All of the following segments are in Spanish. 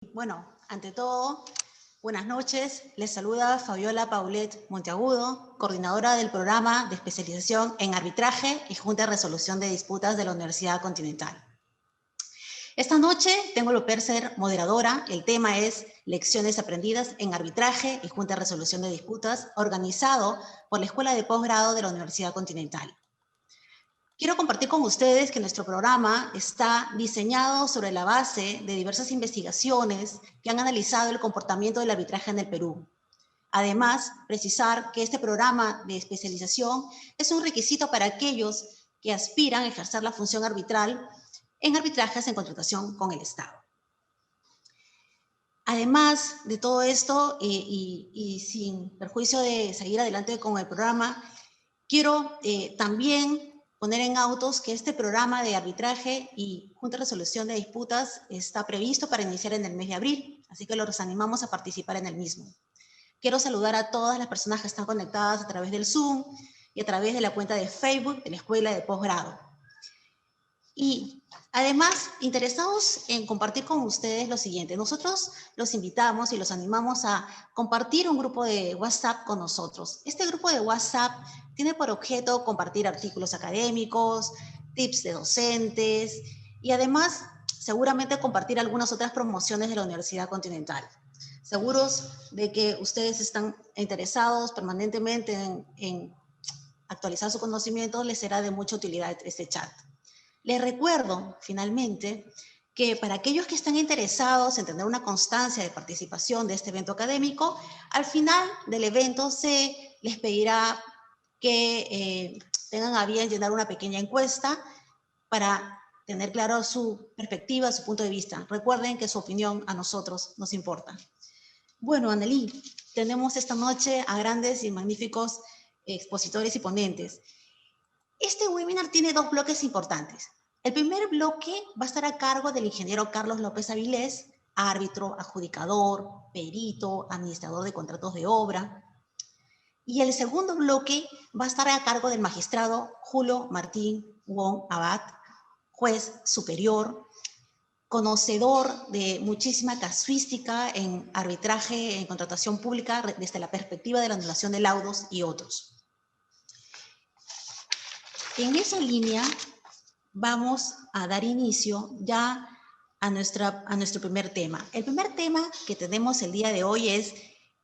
Bueno, ante todo, buenas noches. Les saluda Fabiola Paulet Monteagudo, coordinadora del programa de especialización en arbitraje y Junta de Resolución de Disputas de la Universidad Continental. Esta noche tengo el placer de ser moderadora. El tema es Lecciones aprendidas en arbitraje y Junta de Resolución de Disputas, organizado por la Escuela de Posgrado de la Universidad Continental. Quiero compartir con ustedes que nuestro programa está diseñado sobre la base de diversas investigaciones que han analizado el comportamiento del arbitraje en el Perú. Además, precisar que este programa de especialización es un requisito para aquellos que aspiran a ejercer la función arbitral en arbitrajes en contratación con el Estado. Además de todo esto, y sin perjuicio de seguir adelante con el programa, quiero también poner en autos que este programa de arbitraje y Junta de Resolución de Disputas está previsto para iniciar en el mes de abril, así que los animamos a participar en el mismo. Quiero saludar a todas las personas que están conectadas a través del Zoom y a través de la cuenta de Facebook de la Escuela de Posgrado. Y además, interesados en compartir con ustedes lo siguiente. Nosotros los invitamos y los animamos a compartir un grupo de WhatsApp con nosotros. Este grupo de WhatsApp tiene por objeto compartir artículos académicos, tips de docentes y además seguramente compartir algunas otras promociones de la Universidad Continental. Seguros de que ustedes están interesados permanentemente en actualizar su conocimiento, les será de mucha utilidad este chat. Les recuerdo, finalmente, que para aquellos que están interesados en tener una constancia de participación de este evento académico, al final del evento se les pedirá que tengan a bien llenar una pequeña encuesta para tener claro su perspectiva, su punto de vista. Recuerden que su opinión a nosotros nos importa. Bueno, Annelí, tenemos esta noche a grandes y magníficos expositores y ponentes. Este webinar tiene dos bloques importantes. El primer bloque va a estar a cargo del ingeniero Carlos López Avilés, árbitro, adjudicador, perito, administrador de contratos de obra. Y el segundo bloque va a estar a cargo del magistrado Julio Martín Wong Abad, juez superior, conocedor de muchísima casuística en arbitraje, en contratación pública, desde la perspectiva de la anulación de laudos y otros. En esa línea vamos a dar inicio ya a nuestro primer tema. El primer tema que tenemos el día de hoy es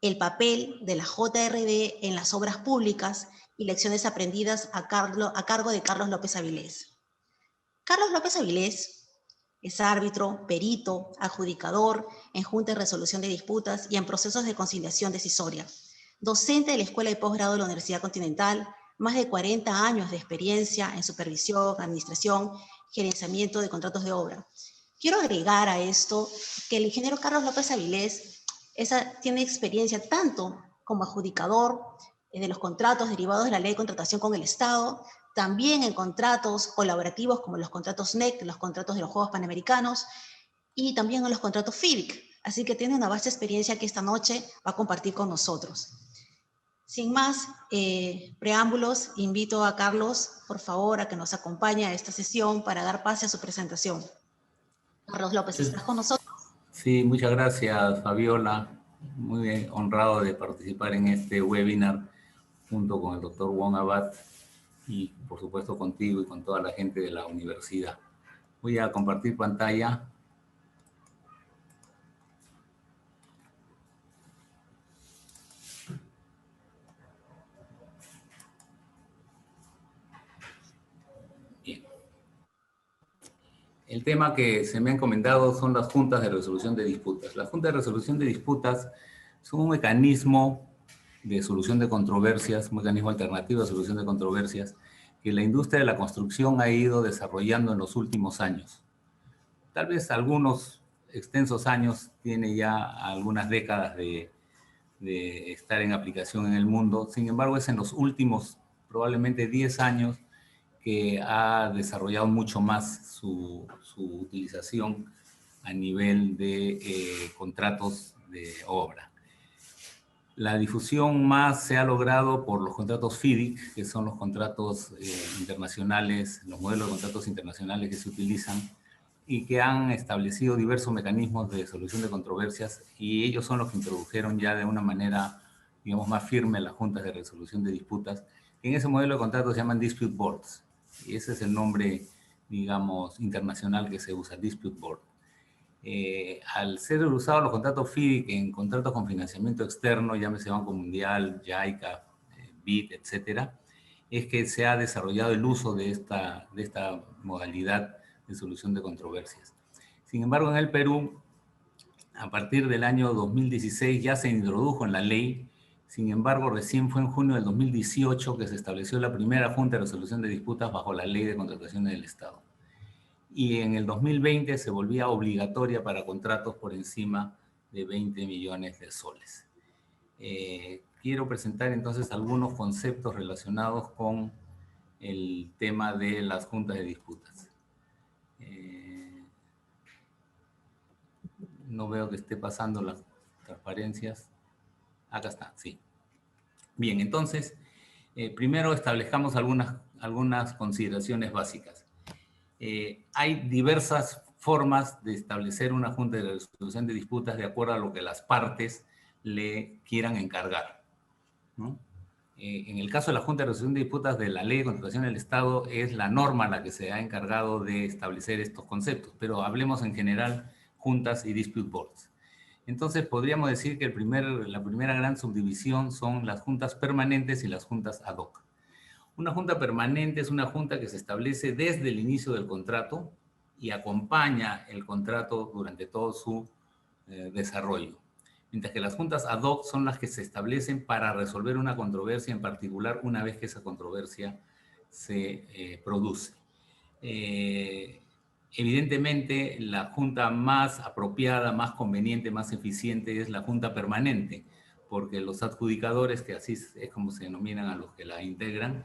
el papel de la JRD en las obras públicas y lecciones aprendidas a cargo de Carlos López Avilés. Carlos López Avilés es árbitro, perito, adjudicador en Junta de Resolución de Disputas y en procesos de conciliación decisoria, docente de la Escuela de Posgrado de la Universidad Continental, más de 40 años de experiencia en supervisión, administración, gerenciamiento de contratos de obra. Quiero agregar a esto que el ingeniero Carlos López Avilés tiene experiencia tanto como adjudicador de los contratos derivados de la ley de contratación con el Estado, también en contratos colaborativos como los contratos NEC, los contratos de los Juegos Panamericanos, y también en los contratos FIDIC. Así que tiene una vasta experiencia que esta noche va a compartir con nosotros. Sin más preámbulos, invito a Carlos, por favor, a que nos acompañe a esta sesión para dar pase a su presentación. Carlos López, ¿estás con nosotros? Sí, muchas gracias, Fabiola. Muy bien, honrado de participar en este webinar junto con el doctor Wong Abad y, por supuesto, contigo y con toda la gente de la universidad. Voy a compartir pantalla. Bien. El tema que se me ha encomendado son las juntas de resolución de disputas. Las juntas de resolución de disputas son un mecanismo de solución de controversias, un mecanismo alternativo de solución de controversias que la industria de la construcción ha ido desarrollando en los últimos años. Tal vez algunos extensos años, tiene ya algunas décadas de estar en aplicación en el mundo. Sin embargo, es en los últimos probablemente 10 años que ha desarrollado mucho más su utilización a nivel de contratos de obra. La difusión más se ha logrado por los contratos FIDIC, que son los contratos internacionales, los modelos de contratos internacionales que se utilizan y que han establecido diversos mecanismos de solución de controversias, y ellos son los que introdujeron ya de una manera, digamos, más firme las juntas de resolución de disputas. En ese modelo de contrato se llaman Dispute Boards, y ese es el nombre, digamos, internacional que se usa, Dispute Board. Al ser usados los contratos FIDIC en contratos con financiamiento externo, llámese Banco Mundial, JICA, BID, etcétera, es que se ha desarrollado el uso de esta modalidad de solución de controversias. Sin embargo, en el Perú, a partir del año 2016 ya se introdujo en la ley. Sin embargo, recién fue en junio del 2018 que se estableció la primera Junta de Resolución de Disputas bajo la Ley de Contrataciones del Estado. Y en el 2020 se volvía obligatoria para contratos por encima de 20 millones de soles. Quiero presentar entonces algunos conceptos relacionados con el tema de las juntas de disputas. No veo que esté pasando las transparencias. Acá está, sí. Bien, entonces, primero establezcamos algunas consideraciones básicas. Hay diversas formas de establecer una junta de resolución de disputas de acuerdo a lo que las partes le quieran encargar, ¿no? En el caso de la Junta de Resolución de Disputas de la Ley de Contratación del Estado, es la norma la que se ha encargado de establecer estos conceptos, pero hablemos en general juntas y dispute boards. Entonces, podríamos decir que la primera gran subdivisión son las juntas permanentes y las juntas ad hoc. Una junta permanente es una junta que se establece desde el inicio del contrato y acompaña el contrato durante todo su desarrollo. Mientras que las juntas ad hoc son las que se establecen para resolver una controversia en particular una vez que esa controversia se produce. Evidentemente, la junta más apropiada, más conveniente, más eficiente es la junta permanente, porque los adjudicadores, que así es como se denominan a los que la integran,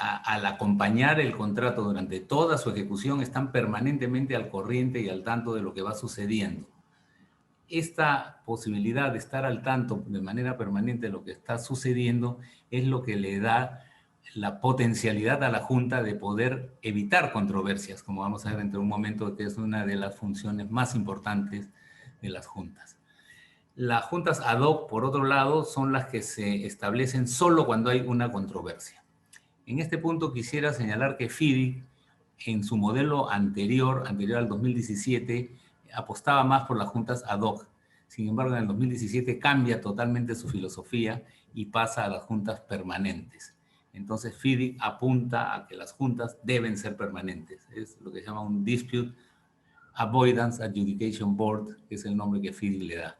al acompañar el contrato durante toda su ejecución, están permanentemente al corriente y al tanto de lo que va sucediendo. Esta posibilidad de estar al tanto de manera permanente de lo que está sucediendo es lo que le da la potencialidad a la Junta de poder evitar controversias, como vamos a ver dentro de un momento, que es una de las funciones más importantes de las juntas. Las juntas ad hoc, por otro lado, son las que se establecen solo cuando hay una controversia. En este punto quisiera señalar que FIDIC, en su modelo anterior al 2017, apostaba más por las juntas ad hoc. Sin embargo, en el 2017 cambia totalmente su filosofía y pasa a las juntas permanentes. Entonces, FIDIC apunta a que las juntas deben ser permanentes. Es lo que se llama un Dispute Avoidance Adjudication Board, que es el nombre que FIDIC le da.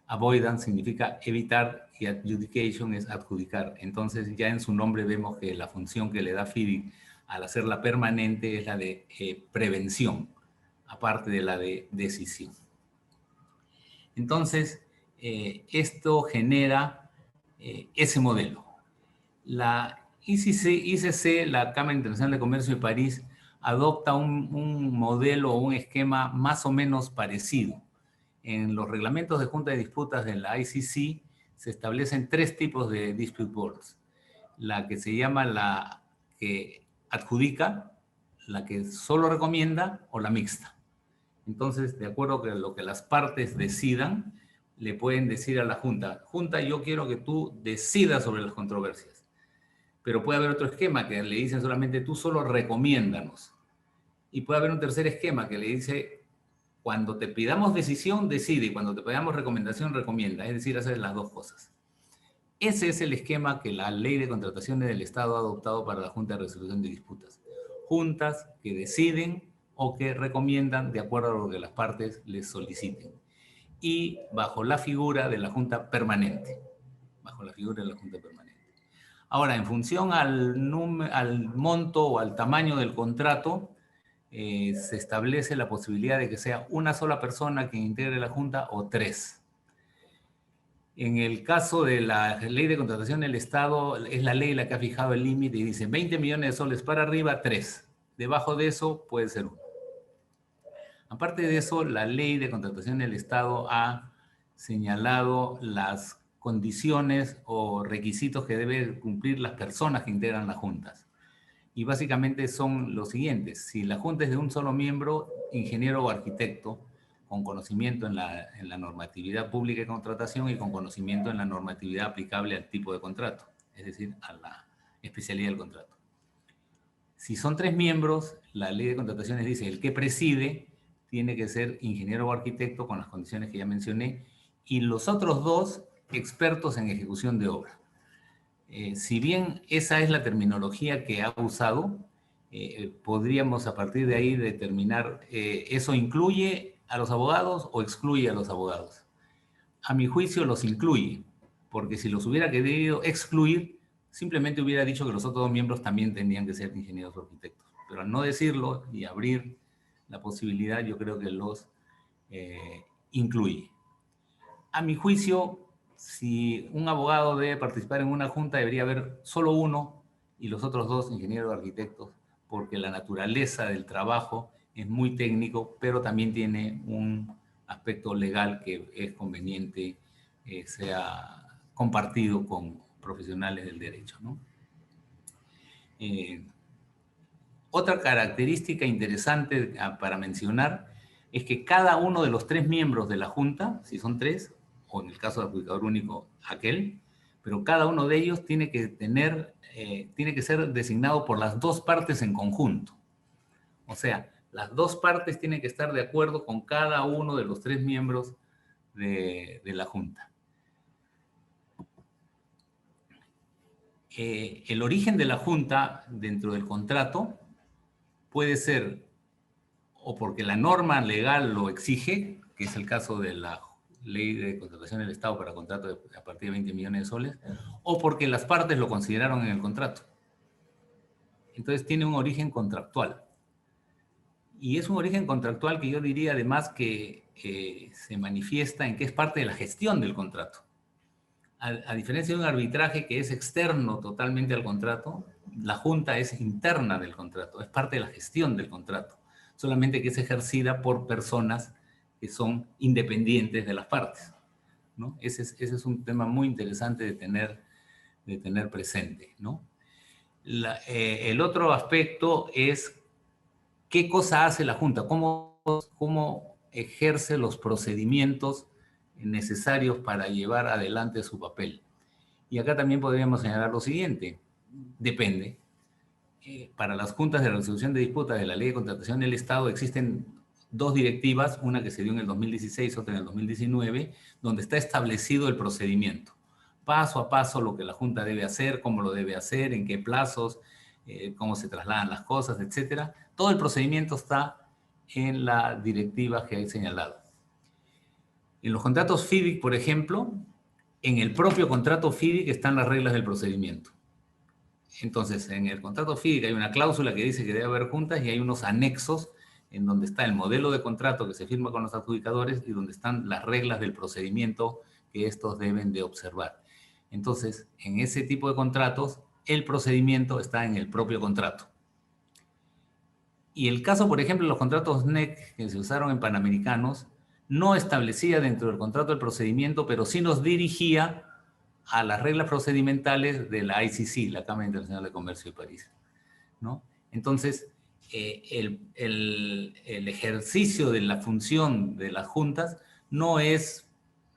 Avoidance significa evitar y adjudication es adjudicar. Entonces, ya en su nombre vemos que la función que le da FIDIC al hacerla permanente es la de prevención, aparte de la de decisión. Entonces, esto genera ese modelo. La ICC, la Cámara Internacional de Comercio de París, adopta un modelo o un esquema más o menos parecido. En los reglamentos de junta de disputas de la ICC se establecen tres tipos de dispute boards. La que se llama la que adjudica, la que solo recomienda o la mixta. Entonces, de acuerdo con lo que las partes decidan, le pueden decir a la Junta, Junta, yo quiero que tú decidas sobre las controversias. Pero puede haber otro esquema que le dicen solamente, tú solo recomiéndanos. Y puede haber un tercer esquema que le dice, cuando te pidamos decisión, decide, y cuando te pidamos recomendación, recomienda. Es decir, hacer las dos cosas. Ese es el esquema que la Ley de Contrataciones del Estado ha adoptado para la Junta de Resolución de Disputas. Juntas que deciden o que recomiendan de acuerdo a lo que las partes les soliciten. Y bajo la figura de la Junta Permanente. Bajo la figura de la Junta Permanente. Ahora, en función al monto o al tamaño del contrato, se establece la posibilidad de que sea una sola persona quien integre la Junta o tres. En el caso de la Ley de Contratación del Estado, es la ley la que ha fijado el límite y dice 20 millones de soles para arriba, 3. Debajo de eso puede ser 1. Aparte de eso, la Ley de Contratación del Estado ha señalado las condiciones o requisitos que deben cumplir las personas que integran las juntas. y básicamente son los siguientes. Si la junta es de un solo miembro, ingeniero o arquitecto, con conocimiento en la normatividad pública de contratación y con conocimiento en la normatividad aplicable al tipo de contrato, es decir, a la especialidad del contrato. Si son 3 miembros, la ley de contrataciones dice el que preside tiene que ser ingeniero o arquitecto con las condiciones que ya mencioné, y los otros 2 expertos en ejecución de obra. Si bien esa es la terminología que ha usado, podríamos a partir de ahí determinar, ¿eso incluye a los abogados o excluye a los abogados? A mi juicio los incluye, porque si los hubiera querido excluir, simplemente hubiera dicho que los otros 2 miembros también tendrían que ser ingenieros o arquitectos. Pero al no decirlo y abrir la posibilidad, yo creo que los incluye. A mi juicio, si un abogado debe participar en una junta, debería haber solo uno y los otros 2 ingenieros o arquitectos, porque la naturaleza del trabajo es muy técnico, pero también tiene un aspecto legal que es conveniente sea compartido con profesionales del derecho, ¿no? Otra característica interesante para mencionar es que cada uno de los 3 miembros de la junta, si son 3, o en el caso del adjudicador único, aquel, pero cada uno de ellos tiene que ser designado por las 2 partes en conjunto. O sea, las 2 partes tienen que estar de acuerdo con cada uno de los 3 miembros de la junta. El origen de la junta dentro del contrato puede ser o porque la norma legal lo exige, que es el caso de la Ley de Contratación del Estado para contratos a partir de 20 millones de soles, o porque las partes lo consideraron en el contrato. Entonces tiene un origen contractual. Y es un origen contractual que yo diría además que se manifiesta en que es parte de la gestión del contrato. A diferencia de un arbitraje que es externo totalmente al contrato, la junta es interna del contrato, es parte de la gestión del contrato, solamente que es ejercida por personas que son independientes de las partes, ¿no? Ese es un tema muy interesante de tener presente, ¿no? El otro aspecto es qué cosa hace la junta, cómo ejerce los procedimientos necesarios para llevar adelante su papel. Y acá también podríamos señalar lo siguiente, depende. Para las juntas de resolución de disputas de la Ley de Contratación del Estado existen 2 directivas, una que se dio en el 2016, otra en el 2019, donde está establecido el procedimiento. Paso a paso lo que la junta debe hacer, cómo lo debe hacer, en qué plazos, cómo se trasladan las cosas, etc. Todo el procedimiento está en la directiva que he señalado. En los contratos FIDIC, por ejemplo, en el propio contrato FIDIC están las reglas del procedimiento. Entonces, en el contrato FIDIC hay una cláusula que dice que debe haber juntas y hay unos anexos en donde está el modelo de contrato que se firma con los adjudicadores y donde están las reglas del procedimiento que estos deben de observar. Entonces, en ese tipo de contratos, el procedimiento está en el propio contrato. Y el caso, por ejemplo, de los contratos NEC que se usaron en Panamericanos, no establecía dentro del contrato el procedimiento, pero sí nos dirigía a las reglas procedimentales de la ICC, la Cámara Internacional de Comercio de París, ¿no? Entonces, el ejercicio de la función de las juntas no es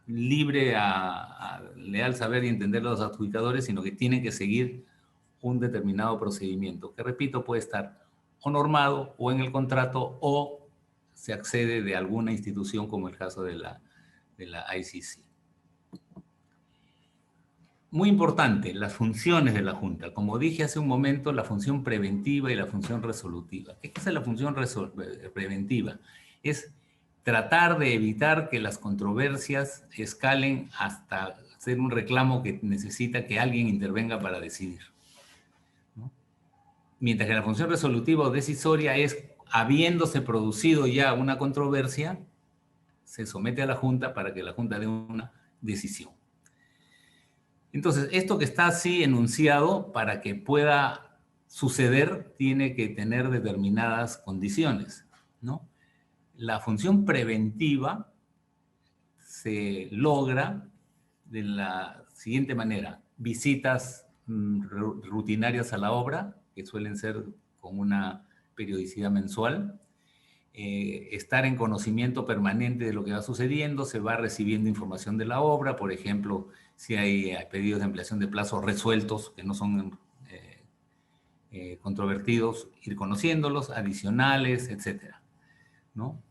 libre a leal saber y entender los adjudicadores, sino que tienen que seguir un determinado procedimiento, que repito, puede estar o normado o en el contrato o se accede de alguna institución como el caso de la ICC. Muy importante, las funciones de la Junta. Como dije hace un momento, la función preventiva y la función resolutiva. ¿Qué es la función preventiva? Es tratar de evitar que las controversias escalen hasta ser un reclamo que necesita que alguien intervenga para decidir, ¿no? Mientras que la función resolutiva o decisoria es, habiéndose producido ya una controversia, se somete a la Junta para que la Junta dé una decisión. Entonces, esto que está así enunciado, para que pueda suceder, tiene que tener determinadas condiciones, ¿no? La función preventiva se logra de la siguiente manera: visitas rutinarias a la obra, que suelen ser con una periodicidad mensual. Estar en conocimiento permanente de lo que va sucediendo, se va recibiendo información de la obra, por ejemplo, si hay pedidos de ampliación de plazos resueltos que no son controvertidos, ir conociéndolos, adicionales, etcétera, ¿no?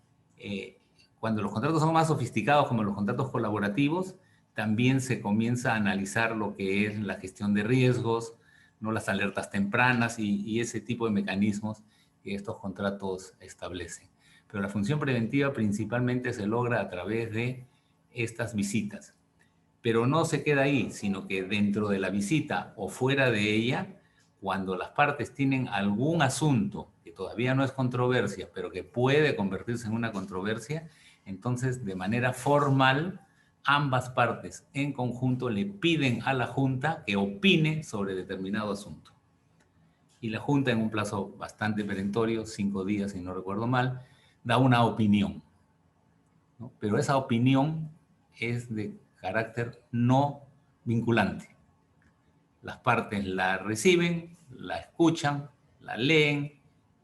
Cuando los contratos son más sofisticados, como los contratos colaborativos, también se comienza a analizar lo que es la gestión de riesgos, ¿no? Las alertas tempranas y ese tipo de mecanismos que estos contratos establecen. Pero la función preventiva principalmente se logra a través de estas visitas. Pero no se queda ahí, sino que dentro de la visita o fuera de ella, cuando las partes tienen algún asunto que todavía no es controversia, pero que puede convertirse en una controversia, entonces de manera formal ambas partes en conjunto le piden a la Junta que opine sobre determinado asunto. Y la Junta, en un plazo bastante perentorio, 5 días si no recuerdo mal, da una opinión, ¿no? Pero esa opinión es de carácter no vinculante. Las partes la reciben, la escuchan, la leen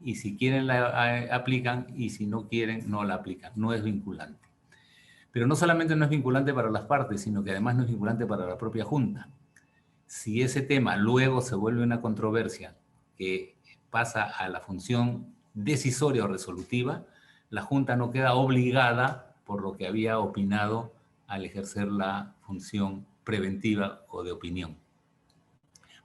y si quieren la aplican y si no quieren no la aplican. No es vinculante. Pero no solamente no es vinculante para las partes, sino que además no es vinculante para la propia Junta. Si ese tema luego se vuelve una controversia que pasa a la función decisoria o resolutiva, la Junta no queda obligada por lo que había opinado al ejercer la función preventiva o de opinión.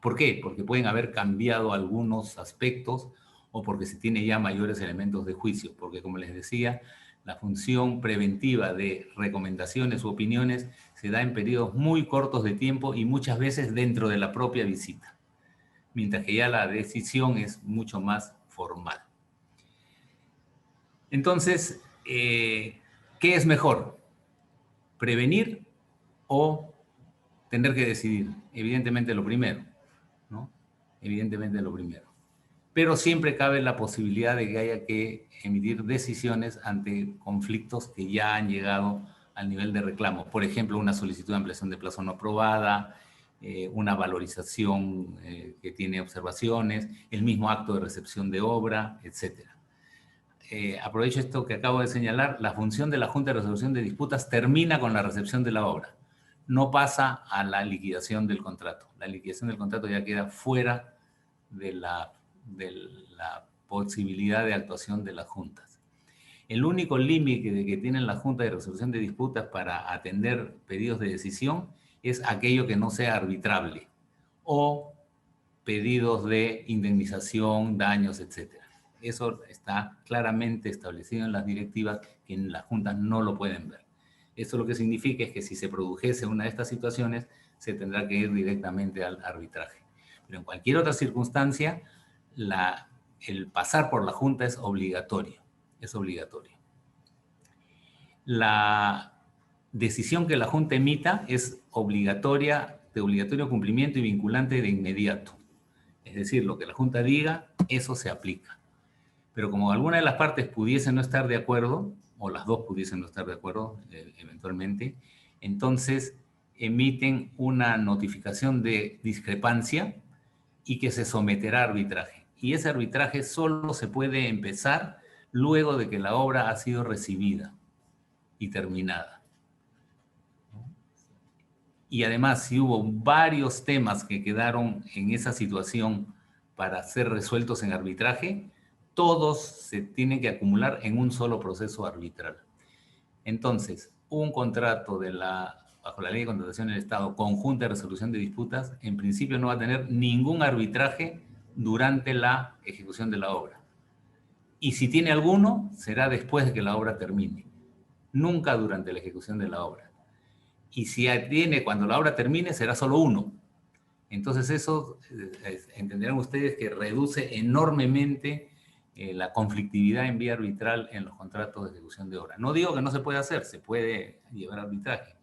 ¿Por qué? Porque pueden haber cambiado algunos aspectos o porque se tiene ya mayores elementos de juicio, porque como les decía, la función preventiva de recomendaciones u opiniones se da en periodos muy cortos de tiempo y muchas veces dentro de la propia visita, mientras que ya la decisión es mucho más formal. Entonces, ¿qué es mejor? ¿Prevenir o tener que decidir? Evidentemente lo primero, ¿no? Evidentemente lo primero. Pero siempre cabe la posibilidad de que haya que emitir decisiones ante conflictos que ya han llegado al nivel de reclamo. Por ejemplo, una solicitud de ampliación de plazo no aprobada, una valorización que tiene observaciones, el mismo acto de recepción de obra, etc. Aprovecho esto que acabo de señalar, la función de la Junta de Resolución de Disputas termina con la recepción de la obra. No pasa a la liquidación del contrato. La liquidación del contrato ya queda fuera de la posibilidad de actuación de las juntas. El único límite que tienen las juntas de resolución de disputas para atender pedidos de decisión es aquello que no sea arbitrable o pedidos de indemnización, daños, etc. Eso está claramente establecido en las directivas que en las juntas no lo pueden ver. Esto lo que significa es que si se produjese una de estas situaciones, se tendrá que ir directamente al arbitraje. Pero en cualquier otra circunstancia, el pasar por la Junta es obligatorio. Es obligatorio. La decisión que la Junta emita es obligatoria, de obligatorio cumplimiento y vinculante de inmediato. Es decir, lo que la Junta diga, eso se aplica. Pero como alguna de las partes pudiese no estar de acuerdo, o las dos pudiesen no estar de acuerdo eventualmente, entonces emiten una notificación de discrepancia y que se someterá a arbitraje. Y ese arbitraje solo se puede empezar luego de que la obra ha sido recibida y terminada. Y además, si hubo varios temas que quedaron en esa situación para ser resueltos en arbitraje, todos se tienen que acumular en un solo proceso arbitral. Entonces, un contrato bajo la Ley de Contratación del Estado, con Junta de Resolución de Disputas, en principio no va a tener ningún arbitraje durante la ejecución de la obra. Y si tiene alguno, será después de que la obra termine, nunca durante la ejecución de la obra. Y si tiene cuando la obra termine, será solo uno. Entonces eso, entenderán ustedes que reduce enormemente la conflictividad en vía arbitral en los contratos de ejecución de obra. No digo que no se puede hacer, se puede llevar arbitraje,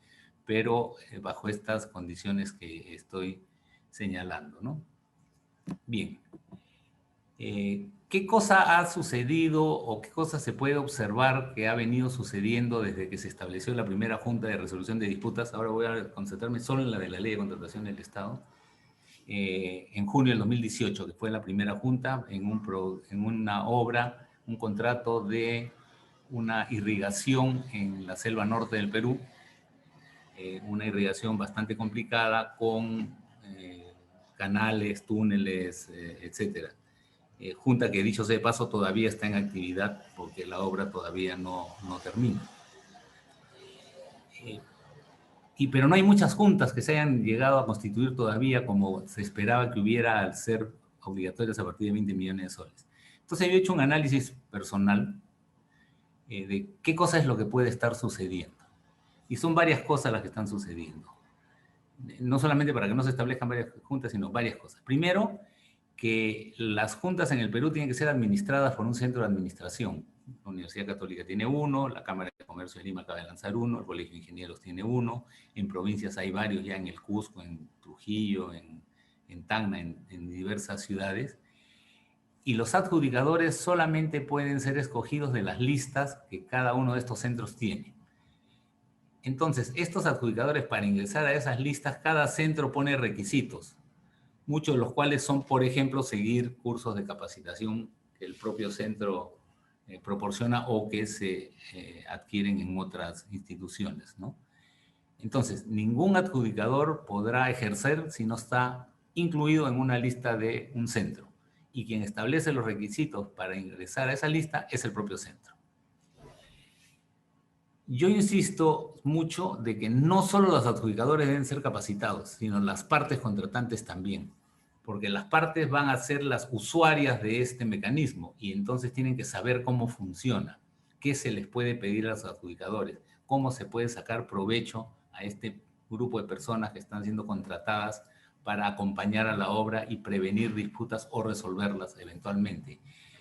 pero bajo estas condiciones que estoy señalando, ¿no? Bien. ¿Qué cosa ha sucedido o qué cosa se puede observar que ha venido sucediendo desde que se estableció la primera Junta de Resolución de Disputas? Ahora voy a concentrarme solo en la de la Ley de Contratación del Estado. en junio del 2018, que fue la primera junta, en una obra, un contrato de una irrigación en la selva norte del Perú, una irrigación bastante complicada con canales, túneles, etcétera. Junta que, dicho sea de paso, todavía está en actividad porque la obra todavía no termina. Pero no hay muchas juntas que se hayan llegado a constituir todavía como se esperaba que hubiera al ser obligatorias a partir de 20 millones de soles. Entonces yo he hecho un análisis personal de qué cosa es lo que puede estar sucediendo. Y son varias cosas las que están sucediendo. No solamente para que no se establezcan varias juntas, sino varias cosas. Primero, que las juntas en el Perú tienen que ser administradas por un centro de administración. La Universidad Católica tiene uno, la Cámara de Comercio de Lima acaba de lanzar uno, el Colegio de Ingenieros tiene uno, en provincias hay varios ya, en el Cusco, en Trujillo, en Tacna, en diversas ciudades. Y los adjudicadores solamente pueden ser escogidos de las listas que cada uno de estos centros tiene. Entonces, estos adjudicadores, para ingresar a esas listas, cada centro pone requisitos, muchos de los cuales son, por ejemplo, seguir cursos de capacitación que el propio centro proporciona o que se adquieren en otras instituciones, ¿no? Entonces, ningún adjudicador podrá ejercer si no está incluido en una lista de un centro. Y quien establece los requisitos para ingresar a esa lista es el propio centro. Yo insisto mucho de que no solo los adjudicadores deben ser capacitados, sino las partes contratantes también, porque las partes van a ser las usuarias de este mecanismo y entonces tienen que saber cómo funciona, qué se les puede pedir a los adjudicadores, cómo se puede sacar provecho a este grupo de personas que están siendo contratadas para acompañar a la obra y prevenir disputas o resolverlas eventualmente.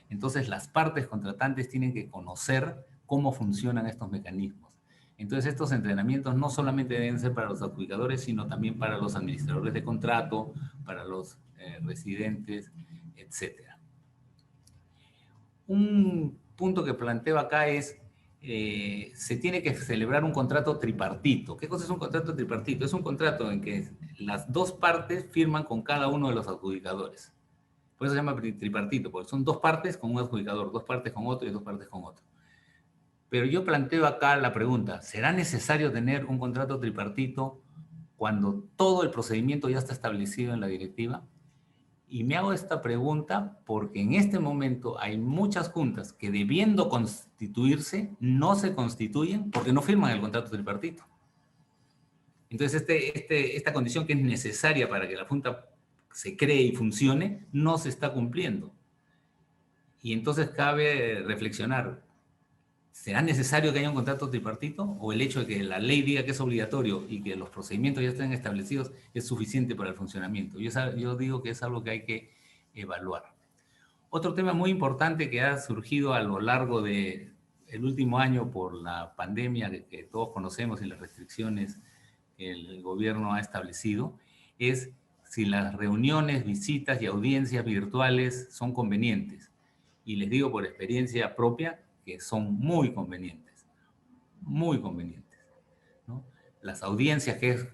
Entonces, las partes contratantes tienen que conocer cómo funcionan estos mecanismos. Entonces, estos entrenamientos no solamente deben ser para los adjudicadores, sino también para los administradores de contrato, para los residentes, etc. Un punto que planteo acá es, se tiene que celebrar un contrato tripartito. ¿Qué cosa es un contrato tripartito? Es un contrato en que las dos partes firman con cada uno de los adjudicadores. Por eso se llama tripartito, porque son dos partes con un adjudicador, dos partes con otro y dos partes con otro. Pero yo planteo acá la pregunta, ¿será necesario tener un contrato tripartito cuando todo el procedimiento ya está establecido en la directiva? Y me hago esta pregunta porque en este momento hay muchas juntas que, debiendo constituirse, no se constituyen porque no firman el contrato tripartito. Entonces esta condición, que es necesaria para que la junta se cree y funcione, no se está cumpliendo. Y entonces cabe reflexionar, ¿será necesario que haya un contrato tripartito? ¿O el hecho de que la ley diga que es obligatorio y que los procedimientos ya estén establecidos es suficiente para el funcionamiento? Yo digo que es algo que hay que evaluar. Otro tema muy importante que ha surgido a lo largo del último año por la pandemia que todos conocemos y las restricciones que el gobierno ha establecido es si las reuniones, visitas y audiencias virtuales son convenientes. Y les digo por experiencia propia que son muy convenientes, ¿no? Las audiencias, que es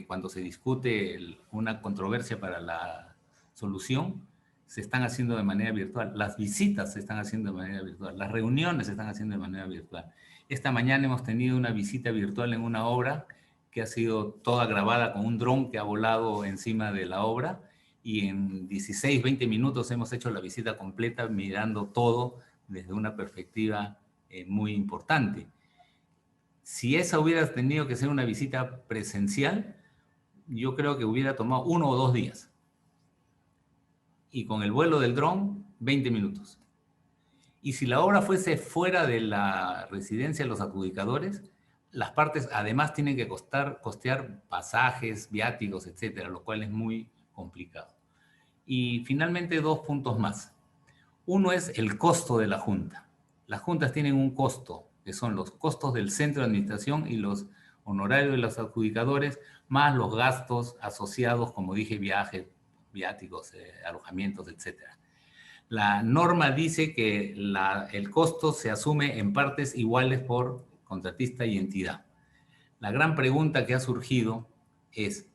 cuando se discute una controversia para la solución, se están haciendo de manera virtual. Las visitas se están haciendo de manera virtual. Las reuniones se están haciendo de manera virtual. Esta mañana hemos tenido una visita virtual en una obra que ha sido toda grabada con un dron que ha volado encima de la obra, y en 16, 20 minutos hemos hecho la visita completa mirando todo desde una perspectiva muy importante. Si esa hubiera tenido que ser una visita presencial, yo creo que hubiera tomado 1 o 2 días. Y con el vuelo del dron, 20 minutos. Y si la obra fuese fuera de la residencia de los adjudicadores, las partes además tienen que costear pasajes, viáticos, etcétera, lo cual es muy complicado. Y finalmente 2 puntos más. Uno es el costo de la junta. Las juntas tienen un costo, que son los costos del centro de administración y los honorarios de los adjudicadores, más los gastos asociados, como dije, viajes, viáticos, alojamientos, etcétera. La norma dice que el costo se asume en partes iguales por contratista y entidad. La gran pregunta que ha surgido es,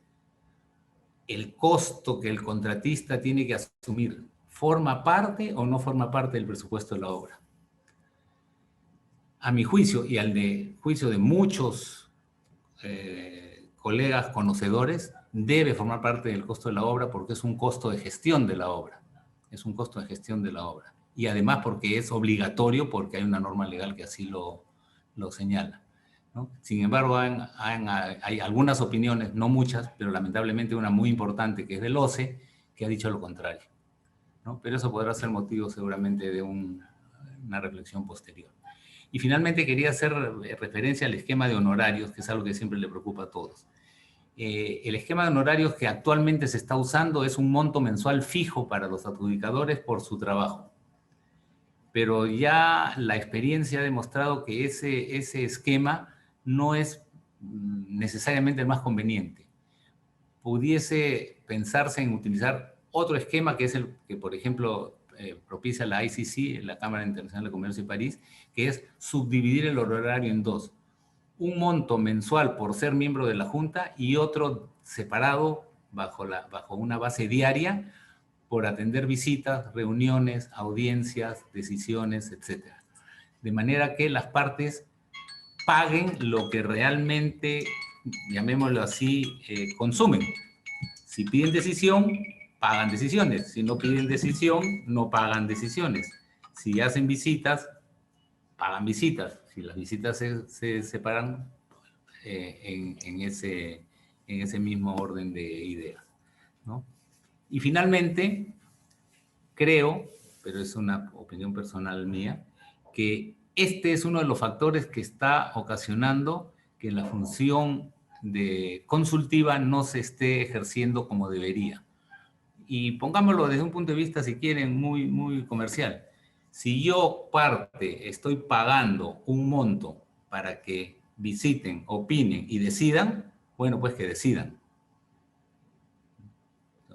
el costo que el contratista tiene que asumir forma parte o no forma parte del presupuesto de la obra. A mi juicio y al de juicio de muchos colegas conocedores, debe formar parte del costo de la obra porque es un costo de gestión de la obra. Es un costo de gestión de la obra. Y además porque es obligatorio, porque hay una norma legal que así lo señala, ¿no? Sin embargo, hay algunas opiniones, no muchas, pero lamentablemente una muy importante, que es del OCE, que ha dicho lo contrario, ¿no? Pero eso podrá ser motivo seguramente de una reflexión posterior. Y finalmente quería hacer referencia al esquema de honorarios, que es algo que siempre le preocupa a todos. El esquema de honorarios que actualmente se está usando es un monto mensual fijo para los adjudicadores por su trabajo. Pero ya la experiencia ha demostrado que ese esquema no es necesariamente el más conveniente. Pudiese pensarse en utilizar otro esquema que es el que, por ejemplo, propicia la ICC, la Cámara Internacional de Comercio de París, que es subdividir el honorario en dos. Un monto mensual por ser miembro de la Junta y otro separado bajo una base diaria por atender visitas, reuniones, audiencias, decisiones, etc. De manera que las partes paguen lo que realmente, llamémoslo así, consumen. Si piden decisión, pagan decisiones. Si no piden decisión, no pagan decisiones. Si hacen visitas, pagan visitas. Si las visitas se separan en ese mismo orden de ideas, ¿no? Y finalmente, creo, pero es una opinión personal mía, que este es uno de los factores que está ocasionando que la función de consultiva no se esté ejerciendo como debería. Y pongámoslo desde un punto de vista, si quieren, muy, muy comercial. Si yo estoy pagando un monto para que visiten, opinen y decidan, bueno, pues que decidan.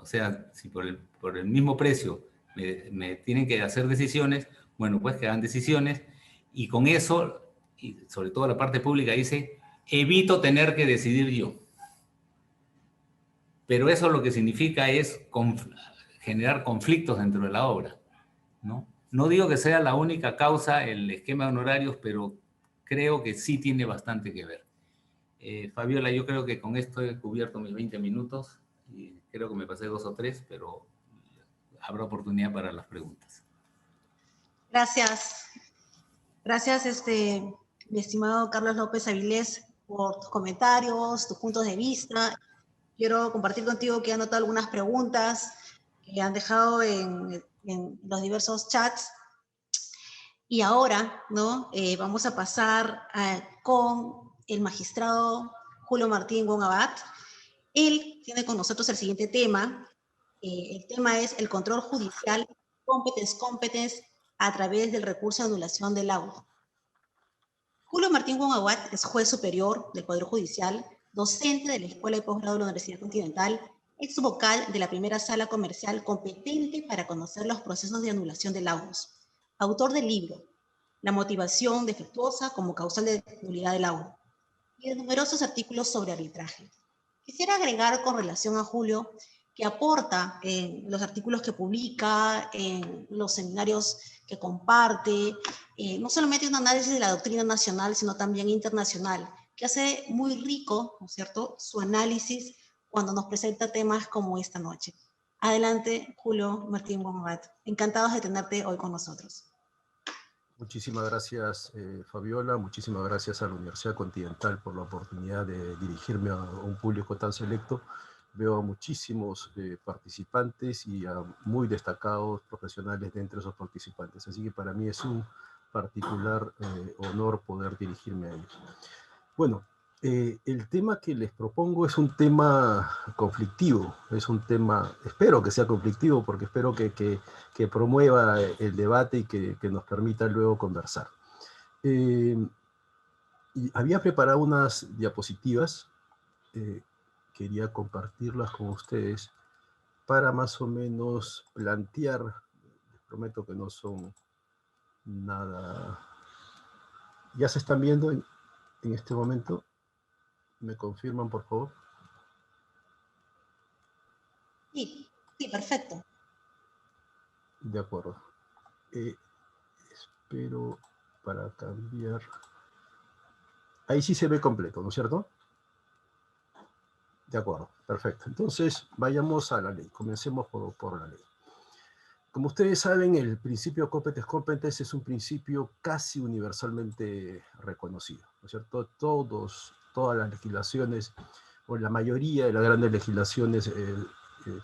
O sea, si por el mismo precio me tienen que hacer decisiones, bueno, pues que hagan decisiones, y con eso, y sobre todo la parte pública dice, evito tener que decidir yo. Pero eso lo que significa es generar conflictos dentro de la obra, ¿no? No digo que sea la única causa el esquema de honorarios, pero creo que sí tiene bastante que ver. Fabiola, yo creo que con esto he cubierto mis 20 minutos y creo que me pasé 2 o 3, pero habrá oportunidad para las preguntas. Gracias. Gracias, mi estimado Carlos López Avilés, por tus comentarios, tus puntos de vista. Quiero compartir contigo que he anotado algunas preguntas que han dejado en los diversos chats. Y ahora, ¿no? Vamos a pasar con el magistrado Julio Martín Wong Abad. Él tiene con nosotros el siguiente tema. El tema es el control judicial, competence, a través del recurso de anulación del laudo. Julio Martín Wong Abad es juez superior del Poder Judicial, docente de la Escuela de Posgrado de la Universidad Continental, ex vocal de la primera sala comercial competente para conocer los procesos de anulación de laudos. Autor del libro La motivación defectuosa como causal de nulidad del laudo y de numerosos artículos sobre arbitraje. Quisiera agregar con relación a Julio que aporta en los artículos que publica, en los seminarios que comparte, no solamente un análisis de la doctrina nacional, sino también internacional, que hace muy rico, ¿no es cierto?, su análisis cuando nos presenta temas como esta noche. Adelante, Julio Martín Wong Abad. Encantados de tenerte hoy con nosotros. Muchísimas gracias, Fabiola. Muchísimas gracias a la Universidad Continental por la oportunidad de dirigirme a un público tan selecto. Veo a muchísimos participantes y a muy destacados profesionales de entre esos participantes. Así que para mí es un particular honor poder dirigirme a ellos. Bueno, el tema que les propongo es un tema conflictivo, es un tema, espero que sea conflictivo porque espero que promueva el debate y que nos permita luego conversar. Y había preparado unas diapositivas, quería compartirlas con ustedes para más o menos plantear, les prometo que no son nada, ¿ya se están viendo en este momento? ¿Me confirman, por favor? Sí, sí, perfecto. De acuerdo. Espero para cambiar. Ahí sí se ve completo, ¿no es cierto? De acuerdo, perfecto. Entonces, vayamos a la ley. Comencemos por la ley. Como ustedes saben, el principio competes competens es un principio casi universalmente reconocido, ¿no es cierto? Todas las legislaciones, o la mayoría de las grandes legislaciones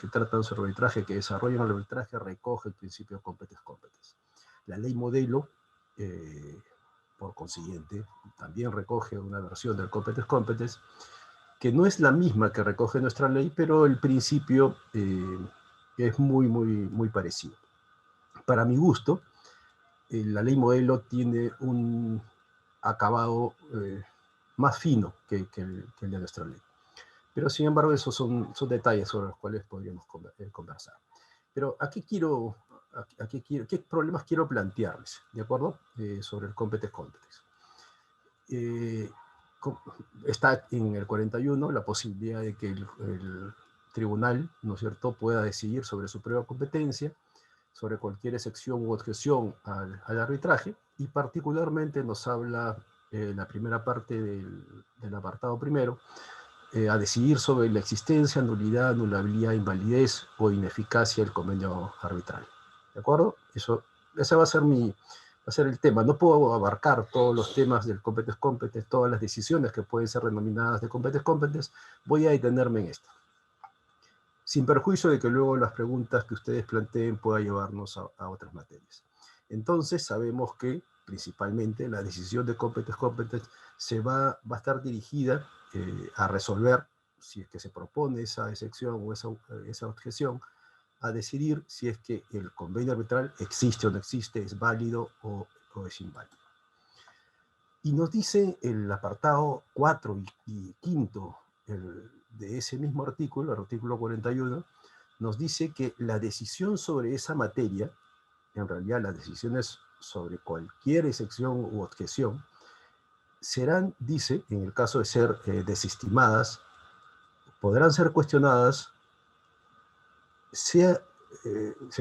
que tratan sobre arbitraje, que desarrollan el arbitraje, recoge el principio competes competens. La ley modelo, por consiguiente, también recoge una versión del competes competens, que no es la misma que recoge nuestra ley, pero el principio es muy parecido. Para mi gusto, la ley modelo tiene un acabado más fino que el de nuestra ley. Pero sin embargo, esos son detalles sobre los cuales podríamos conversar. Pero ¿qué problemas quiero plantearles? ¿De acuerdo? Sobre el competes competens. Está en el 41 la posibilidad de que el tribunal, ¿no es cierto?, pueda decidir sobre su propia competencia, sobre cualquier excepción u objeción al arbitraje, y particularmente nos habla la primera parte del apartado primero, a decidir sobre la existencia, nulidad, anulabilidad, invalidez o ineficacia del convenio arbitral. ¿De acuerdo? Ese va a ser el tema. No puedo abarcar todos los temas del competes competens, todas las decisiones que pueden ser denominadas de competes competens. Voy a detenerme en esto, sin perjuicio de que luego las preguntas que ustedes planteen puedan llevarnos a otras materias. Entonces sabemos que principalmente la decisión de competes competens va a estar dirigida a resolver, si es que se propone esa excepción o esa objeción, a decidir si es que el convenio arbitral existe o no existe, es válido o es inválido. Y nos dice el apartado 4 y 5 de ese mismo artículo, el artículo 41, nos dice que la decisión sobre esa materia, en realidad las decisiones sobre cualquier excepción u objeción, serán, dice, en el caso de ser desestimadas, podrán ser cuestionadas, se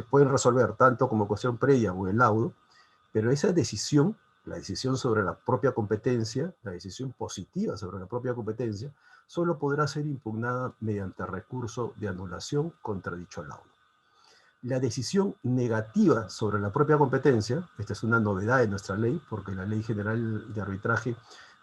pueden resolver tanto como cuestión previa o el laudo, pero esa decisión, la decisión sobre la propia competencia, la decisión positiva sobre la propia competencia, solo podrá ser impugnada mediante recurso de anulación contra dicho laudo. La decisión negativa sobre la propia competencia, esta es una novedad de nuestra ley, porque la Ley General de Arbitraje,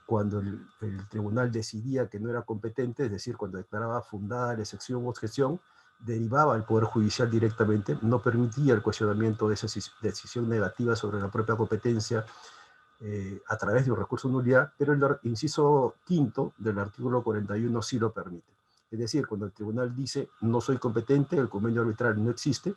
cuando el tribunal decidía que no era competente, es decir, cuando declaraba fundada la excepción u objeción, derivaba al Poder Judicial directamente, no permitía el cuestionamiento de esa decisión negativa sobre la propia competencia a través de un recurso de nulidad, pero el inciso quinto del artículo 41 sí lo permite. Es decir, cuando el tribunal dice no soy competente, el convenio arbitral no existe,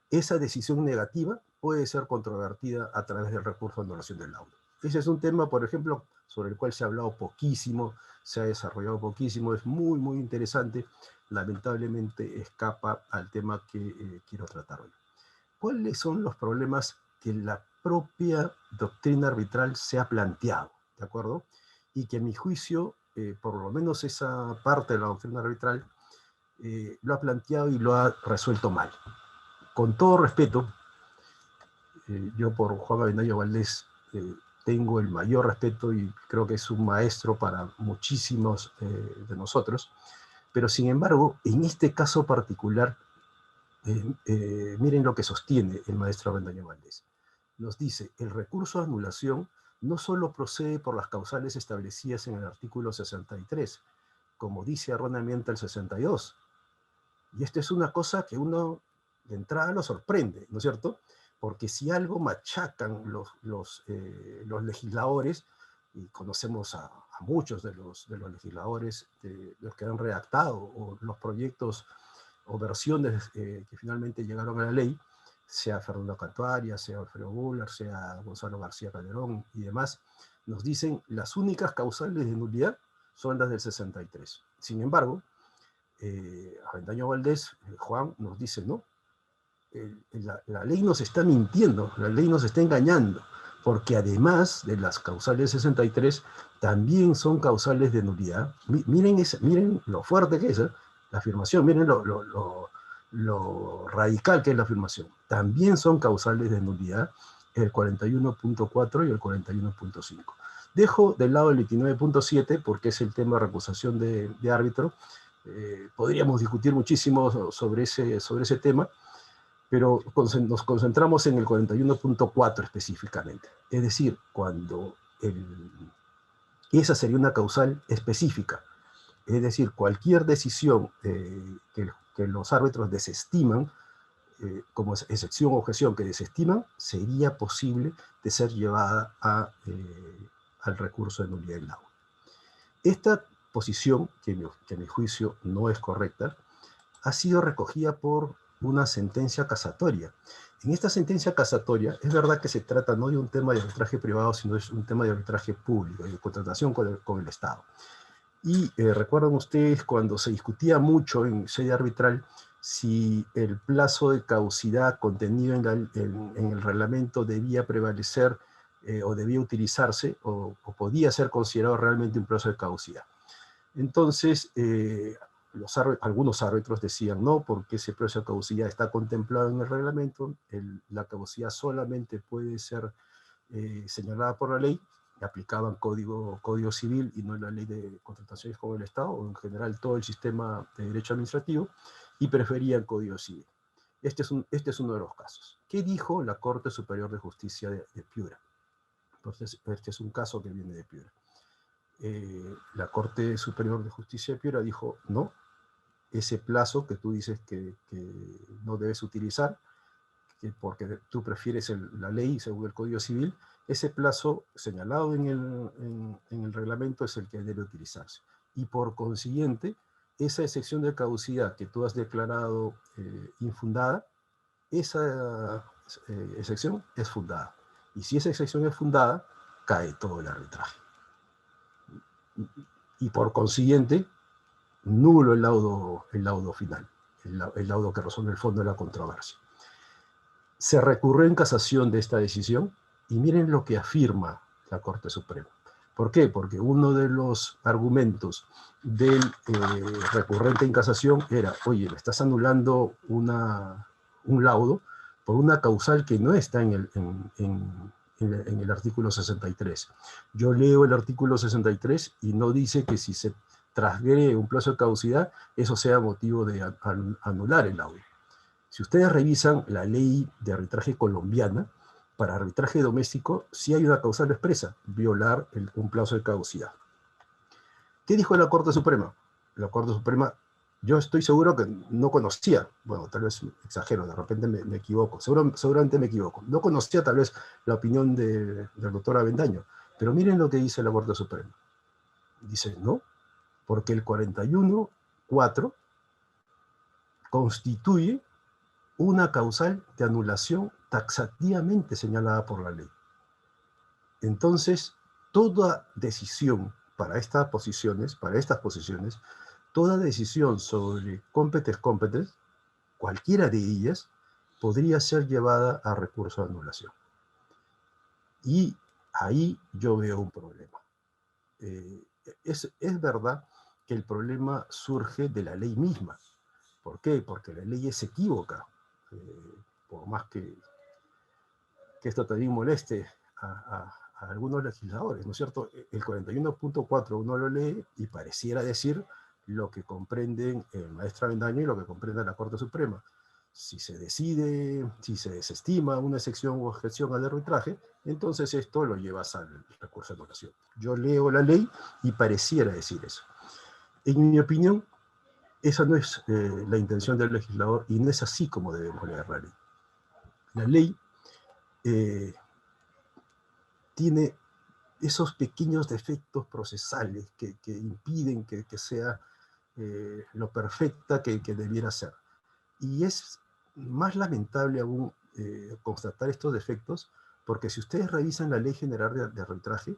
esa decisión negativa puede ser controvertida a través del recurso de anulación del laudo. Ese es un tema, por ejemplo, sobre el cual se ha hablado poquísimo, se ha desarrollado poquísimo, es muy interesante, lamentablemente escapa al tema que quiero tratar hoy. ¿Cuáles son los problemas que la propia doctrina arbitral se ha planteado? ¿De acuerdo? Y que a mi juicio, por lo menos esa parte de la doctrina arbitral, lo ha planteado y lo ha resuelto mal. Con todo respeto, yo por Juan Avendaño Valdés tengo el mayor respeto y creo que es un maestro para muchísimos de nosotros, pero sin embargo, en este caso particular, miren lo que sostiene el maestro Avendaño Valdés. Nos dice, el recurso de anulación no solo procede por las causales establecidas en el artículo 63, como dice erróneamente el 62. Y esto es una cosa que uno de entrada lo sorprende, ¿no es cierto? Porque si algo machacan los legisladores, y conocemos a muchos de los legisladores, de los que han redactado o los proyectos o versiones que finalmente llegaron a la ley, sea Fernando Cantuaria, sea Alfredo Buller, sea Gonzalo García Calderón y demás, nos dicen las únicas causales de nulidad son las del 63. Sin embargo, Avendaño Valdés, Juan, nos dice, no, la ley nos está mintiendo, la ley nos está engañando, porque además de las causales 63, también son causales de nulidad. Miren lo fuerte que es, La afirmación, miren lo radical que es la afirmación. También son causales de nulidad el 41.4 y el 41.5. Dejo de lado el 29.7 porque es el tema de recusación de árbitro. Podríamos discutir muchísimo sobre ese tema, pero nos concentramos en el 41.4 específicamente. Es decir, cuando esa sería una causal específica. Es decir, cualquier decisión que los árbitros desestiman, como excepción o objeción que desestiman, sería posible de ser llevada al recurso de nulidad del laudo. Esta posición, que a mi juicio no es correcta, ha sido recogida por una sentencia casatoria. En esta sentencia casatoria, es verdad que se trata no de un tema de arbitraje privado, sino es un tema de arbitraje público, de contratación con el Estado. Y recuerdan ustedes cuando se discutía mucho en sede arbitral si el plazo de caducidad contenido en el reglamento debía prevalecer o debía utilizarse o podía ser considerado realmente un plazo de caducidad. Entonces, algunos árbitros decían no, porque ese plazo de caducidad está contemplado en el reglamento, la caducidad solamente puede ser señalada por la ley, aplicaban código civil y no la ley de contrataciones con el Estado, o en general todo el sistema de derecho administrativo, y preferían código civil. Este es uno de los casos. ¿Qué dijo la Corte Superior de Justicia de Piura? Entonces, este es un caso que viene de Piura. La Corte Superior de Justicia de Piura dijo, no, ese plazo que tú dices que no debes utilizar, porque tú prefieres la ley según el Código Civil, ese plazo señalado en el reglamento es el que debe utilizarse. Y por consiguiente, esa excepción de caducidad que tú has declarado infundada, esa excepción es fundada. Y si esa excepción es fundada, cae todo el arbitraje. Y por consiguiente, nulo el laudo final, el laudo que resuelve el fondo de la controversia. Se recurrió en casación de esta decisión y miren lo que afirma la Corte Suprema. ¿Por qué? Porque uno de los argumentos del recurrente en casación era, oye, me estás anulando un laudo por una causal que no está en el artículo 63. Yo leo el artículo 63 y no dice que si se transgrede un plazo de caducidad, eso sea motivo de anular el laudo. Si ustedes revisan la ley de arbitraje colombiana, para arbitraje doméstico sí hay una causal expresa, violar un plazo de caducidad. ¿Qué dijo la Corte Suprema? La Corte Suprema, yo estoy seguro que no conocía, bueno, tal vez exagero, de repente me equivoco, seguramente me equivoco, no conocía tal vez la opinión del doctor Avendaño, pero miren lo que dice la Corte Suprema. Dice, no, porque el 41.4 constituye una causal de anulación taxativamente señalada por la ley. Entonces, toda decisión para estas posiciones, toda decisión sobre competence, cualquiera de ellas, podría ser llevada a recurso de anulación. Y ahí yo veo un problema. Es verdad que el problema surge de la ley misma. ¿Por qué? Porque la ley es equívoca. Por más que esto también moleste a algunos legisladores, ¿no es cierto? El 41.4 uno lo lee y pareciera decir lo que comprenden el maestro Avendaño y lo que comprende la Corte Suprema. Si se desestima una excepción u objeción al arbitraje, entonces esto lo llevas al recurso de anulación. Yo leo la ley y pareciera decir eso. En mi opinión, esa no es la intención del legislador y no es así como debemos leer la ley. La ley tiene esos pequeños defectos procesales que impiden que sea lo perfecta que debiera ser. Y es más lamentable aún constatar estos defectos, porque si ustedes revisan la Ley General de Arbitraje,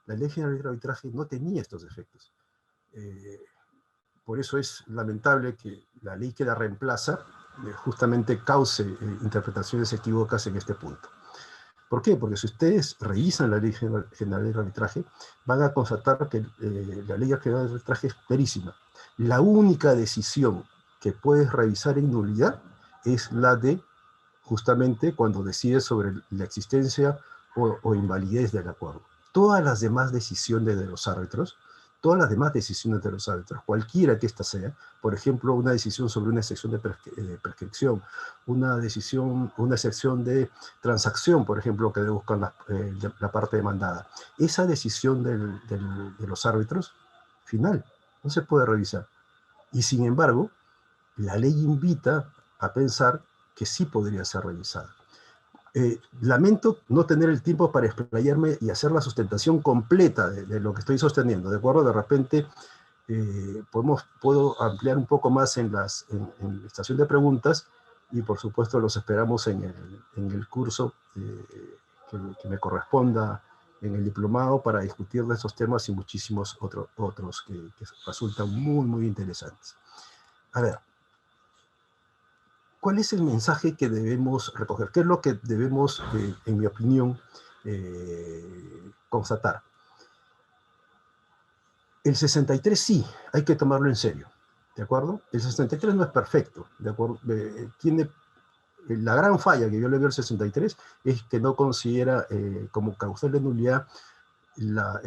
la Ley General de Arbitraje no tenía estos defectos. Por eso es lamentable que la ley que la reemplaza justamente cause interpretaciones equívocas en este punto. ¿Por qué? Porque si ustedes revisan la Ley General de Arbitraje, van a constatar que la Ley General de Arbitraje es clarísima. la única decisión que puedes revisar en nulidad es la de justamente cuando decides sobre la existencia o invalidez del acuerdo. Todas las demás decisiones de los árbitros, cualquiera que ésta sea, por ejemplo, una decisión sobre una excepción de prescripción, una excepción de transacción, por ejemplo, que debe buscar la parte demandada, esa decisión de los árbitros, final, no se puede revisar. Y sin embargo, la ley invita a pensar que sí podría ser revisada. Lamento no tener el tiempo para explayarme y hacer la sustentación completa de lo que estoy sosteniendo, ¿de acuerdo? De repente puedo ampliar un poco más en la estación de preguntas y por supuesto los esperamos en el curso que me corresponda en el diplomado para discutir de estos temas y muchísimos otros que resultan muy, muy interesantes. A ver, ¿cuál es el mensaje que debemos recoger? ¿Qué es lo que debemos, en mi opinión, constatar? El 63 sí, hay que tomarlo en serio, ¿de acuerdo? El 63 no es perfecto, ¿de acuerdo? Tiene la gran falla que yo le veo al 63 es que no considera como causal de nulidad la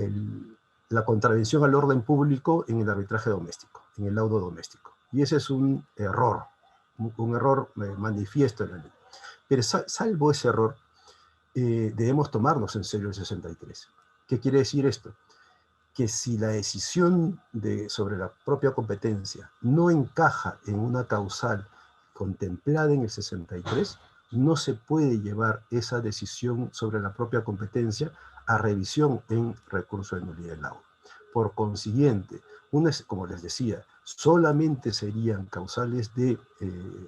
contravención al orden público en el arbitraje doméstico, en el laudo doméstico. Y ese es un error manifiesto en la ley. Pero salvo ese error, debemos tomarnos en serio el 63. ¿Qué quiere decir esto? Que si la decisión sobre la propia competencia no encaja en una causal contemplada en el 63, no se puede llevar esa decisión sobre la propia competencia a revisión en recurso de nulidad del laudo. Por consiguiente, como les decía, solamente serían causales de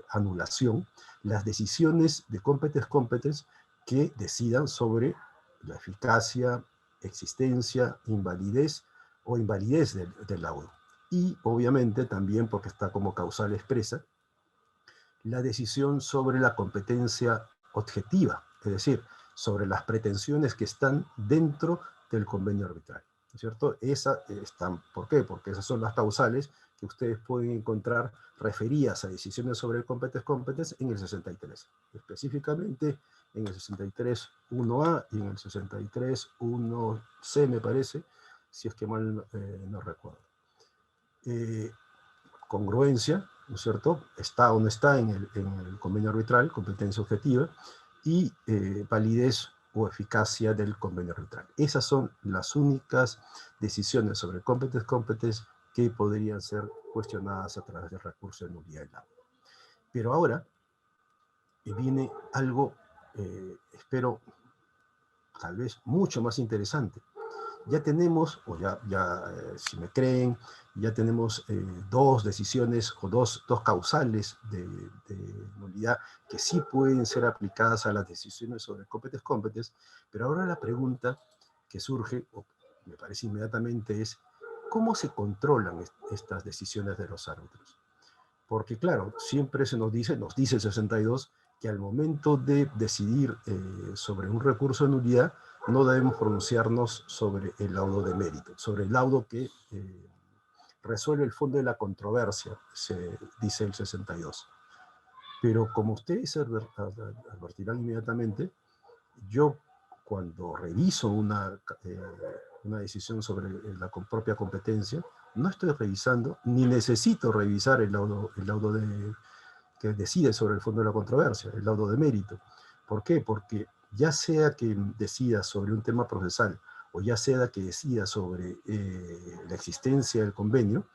anulación las decisiones de competence que decidan sobre la eficacia, existencia, invalidez o invalidez del laudo. Y obviamente también, porque está como causal expresa, la decisión sobre la competencia objetiva, es decir, sobre las pretensiones que están dentro del convenio arbitral, ¿no es cierto? ¿Por qué? Porque esas son las causales que ustedes pueden encontrar referidas a decisiones sobre el competence en el 63, específicamente en el 63.1a y en el 63.1c, me parece, si es que mal no recuerdo. Congruencia, ¿no es cierto? Está o no está en el convenio arbitral, competencia objetiva, y validez o eficacia del convenio arbitral. Esas son las únicas decisiones sobre competence que podrían ser cuestionadas a través del recurso de nulidad del laudo. Pero ahora viene algo, espero, tal vez mucho más interesante. Ya tenemos, si me creen, ya tenemos dos decisiones o dos causales de nulidad que sí pueden ser aplicadas a las decisiones sobre competence, pero ahora la pregunta que surge, o me parece inmediatamente, es ¿cómo se controlan estas decisiones de los árbitros? Porque claro, siempre nos dice el 62, que al momento de decidir sobre un recurso de nulidad, no debemos pronunciarnos sobre el laudo de mérito, sobre el laudo que resuelve el fondo de la controversia, se dice el 62. Pero como ustedes advertirán inmediatamente, yo cuando reviso una decisión sobre la propia competencia, no estoy revisando, ni necesito revisar el laudo que decide sobre el fondo de la controversia, el laudo de mérito. ¿Por qué? Porque ya sea que decida sobre un tema procesal o ya sea que decida sobre la existencia del convenio,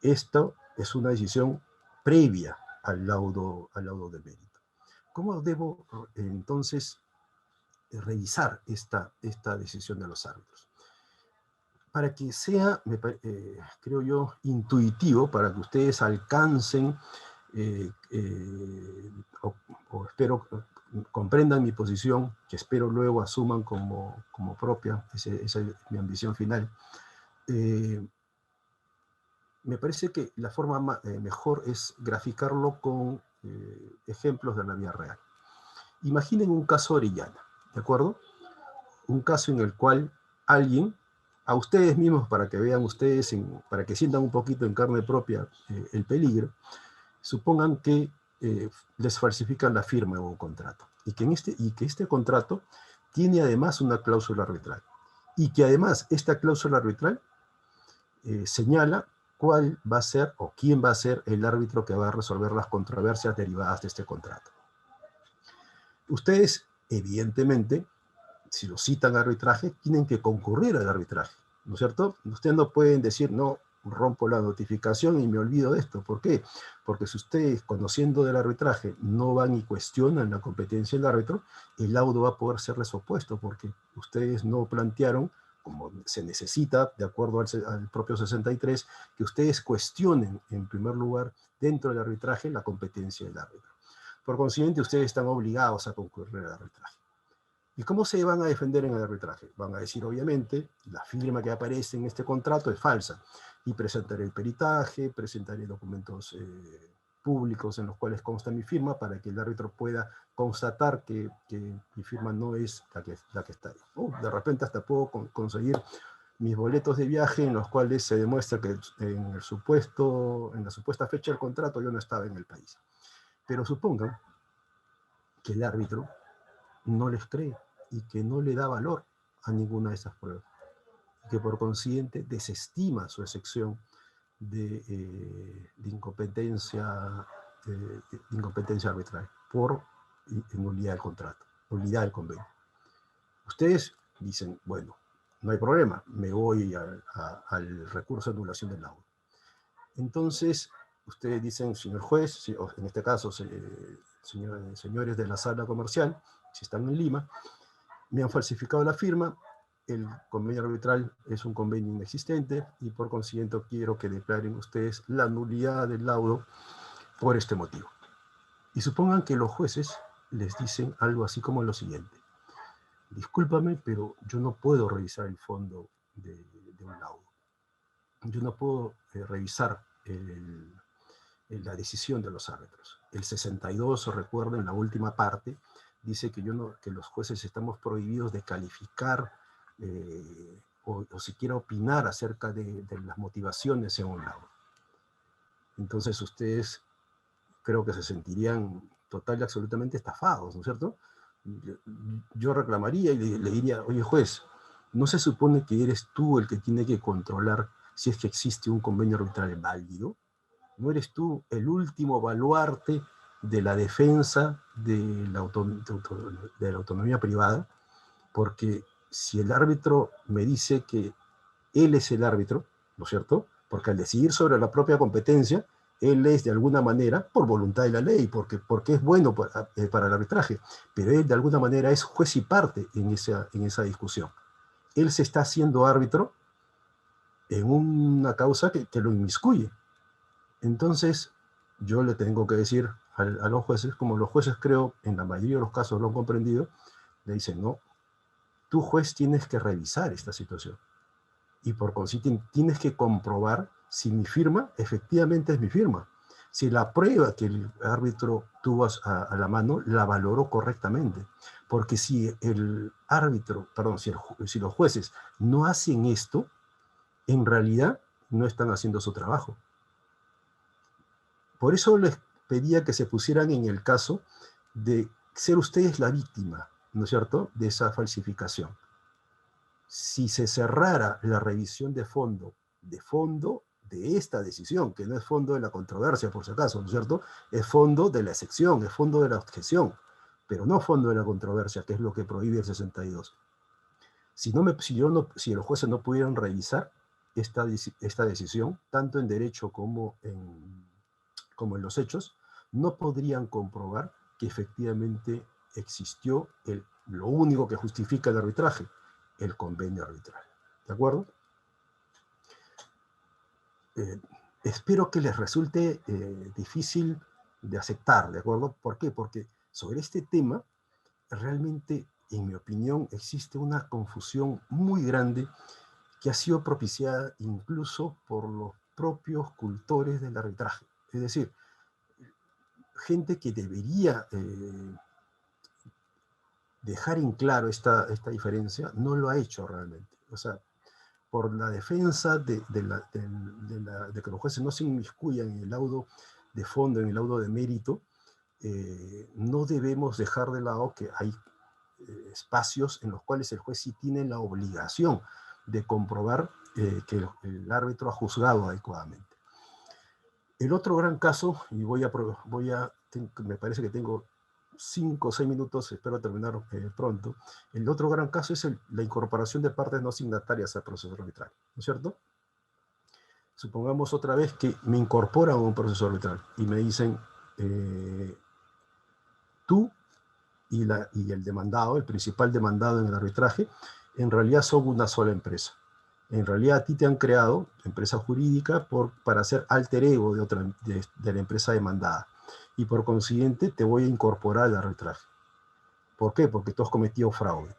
esto es una decisión previa al laudo de mérito. ¿Cómo debo entonces revisar esta decisión de los árbitros? Para que sea, creo yo, intuitivo, para que ustedes alcancen o espero comprendan mi posición, que espero luego asuman como propia, esa es mi ambición final. Me parece que la forma mejor es graficarlo con ejemplos de la vida real. Imaginen un caso Orellana, ¿de acuerdo? Un caso en el cual alguien a ustedes mismos, para que vean ustedes, para que sientan un poquito en carne propia el peligro, supongan que les falsifican la firma de un contrato y que este contrato tiene además una cláusula arbitral y que además esta cláusula arbitral señala cuál va a ser o quién va a ser el árbitro que va a resolver las controversias derivadas de este contrato. Ustedes, evidentemente, si lo citan a arbitraje, tienen que concurrir al arbitraje, ¿no es cierto? Ustedes no pueden decir, no, rompo la notificación y me olvido de esto. ¿Por qué? Porque si ustedes, conociendo del arbitraje, no van y cuestionan la competencia del árbitro, el laudo va a poder serles opuesto, porque ustedes no plantearon, como se necesita, de acuerdo al propio 63, que ustedes cuestionen, en primer lugar, dentro del arbitraje, la competencia del árbitro. Por consiguiente, ustedes están obligados a concurrir al arbitraje. ¿Y cómo se van a defender en el arbitraje? Van a decir, obviamente, la firma que aparece en este contrato es falsa. Y presentaré el peritaje, presentaré documentos públicos en los cuales consta mi firma para que el árbitro pueda constatar que mi firma no es la que está ahí. De repente hasta puedo conseguir mis boletos de viaje en los cuales se demuestra que en la supuesta fecha del contrato yo no estaba en el país. Pero supongan que el árbitro no les cree y que no le da valor a ninguna de esas pruebas, y que por consiguiente desestima su excepción de incompetencia arbitral por nulidad del contrato, nulidad del convenio. Ustedes dicen, bueno, no hay problema, me voy al recurso de anulación del laudo. Entonces, ustedes dicen, señor juez, o en este caso, señores de la sala comercial, si están en Lima, me han falsificado la firma, el convenio arbitral es un convenio inexistente y por consiguiente quiero que declaren ustedes la nulidad del laudo por este motivo. Y supongan que los jueces les dicen algo así como lo siguiente: discúlpame, pero yo no puedo revisar el fondo de un laudo. Yo no puedo revisar la decisión de los árbitros. El 62, recuerden, la última parte, dice que los jueces estamos prohibidos de calificar o siquiera opinar acerca de las motivaciones en un laudo. Entonces ustedes creo que se sentirían total y absolutamente estafados, ¿no es cierto? Yo reclamaría y le diría, oye juez, ¿no se supone que eres tú el que tiene que controlar si es que existe un convenio arbitral válido? ¿No eres tú el último baluarte de la defensa de la autonomía privada? Porque si el árbitro me dice que él es el árbitro, ¿no es cierto? Porque al decidir sobre la propia competencia, él es de alguna manera, por voluntad de la ley, porque es bueno para el arbitraje, pero él de alguna manera es juez y parte en esa discusión. Él se está haciendo árbitro en una causa que lo inmiscuye. Entonces, yo le tengo que decir a los jueces, como los jueces creo en la mayoría de los casos lo han comprendido, le dicen, no, tú juez tienes que revisar esta situación. Y por consiguiente tienes que comprobar si mi firma efectivamente es mi firma. Si la prueba que el árbitro tuvo a la mano la valoró correctamente. Porque si el árbitro, perdón, si los jueces no hacen esto, en realidad no están haciendo su trabajo. Por eso les pedía que se pusieran en el caso de ser ustedes la víctima, ¿no es cierto?, de esa falsificación. Si se cerrara la revisión de fondo de esta decisión, que no es fondo de la controversia, por si acaso, ¿no es cierto?, es fondo de la excepción, es fondo de la objeción, pero no fondo de la controversia, que es lo que prohíbe el 62. Si los jueces no pudieran revisar esta decisión, tanto en derecho como en los hechos, no podrían comprobar que efectivamente existió lo único que justifica el arbitraje, el convenio arbitral. ¿De acuerdo? Espero que les resulte difícil de aceptar, ¿de acuerdo? ¿Por qué? Porque sobre este tema, realmente, en mi opinión, existe una confusión muy grande que ha sido propiciada incluso por los propios cultores del arbitraje. Es decir, gente que debería dejar en claro esta diferencia, no lo ha hecho realmente. O sea, por la defensa de que los jueces no se inmiscuyan en el laudo de fondo, en el laudo de mérito, no debemos dejar de lado que hay espacios en los cuales el juez sí tiene la obligación de comprobar que el árbitro ha juzgado adecuadamente. El otro gran caso, y me parece que tengo 5 o 6 minutos, espero terminar pronto. El otro gran caso es la incorporación de partes no signatarias al proceso arbitral, ¿no es cierto? Supongamos otra vez que me incorporan a un proceso arbitral y me dicen, tú y el demandado, el principal demandado en el arbitraje, en realidad son una sola empresa. En realidad a ti te han creado, empresa jurídica, para ser alter ego de la empresa demandada. Y por consiguiente te voy a incorporar al arbitraje. ¿Por qué? Porque tú has cometido fraude.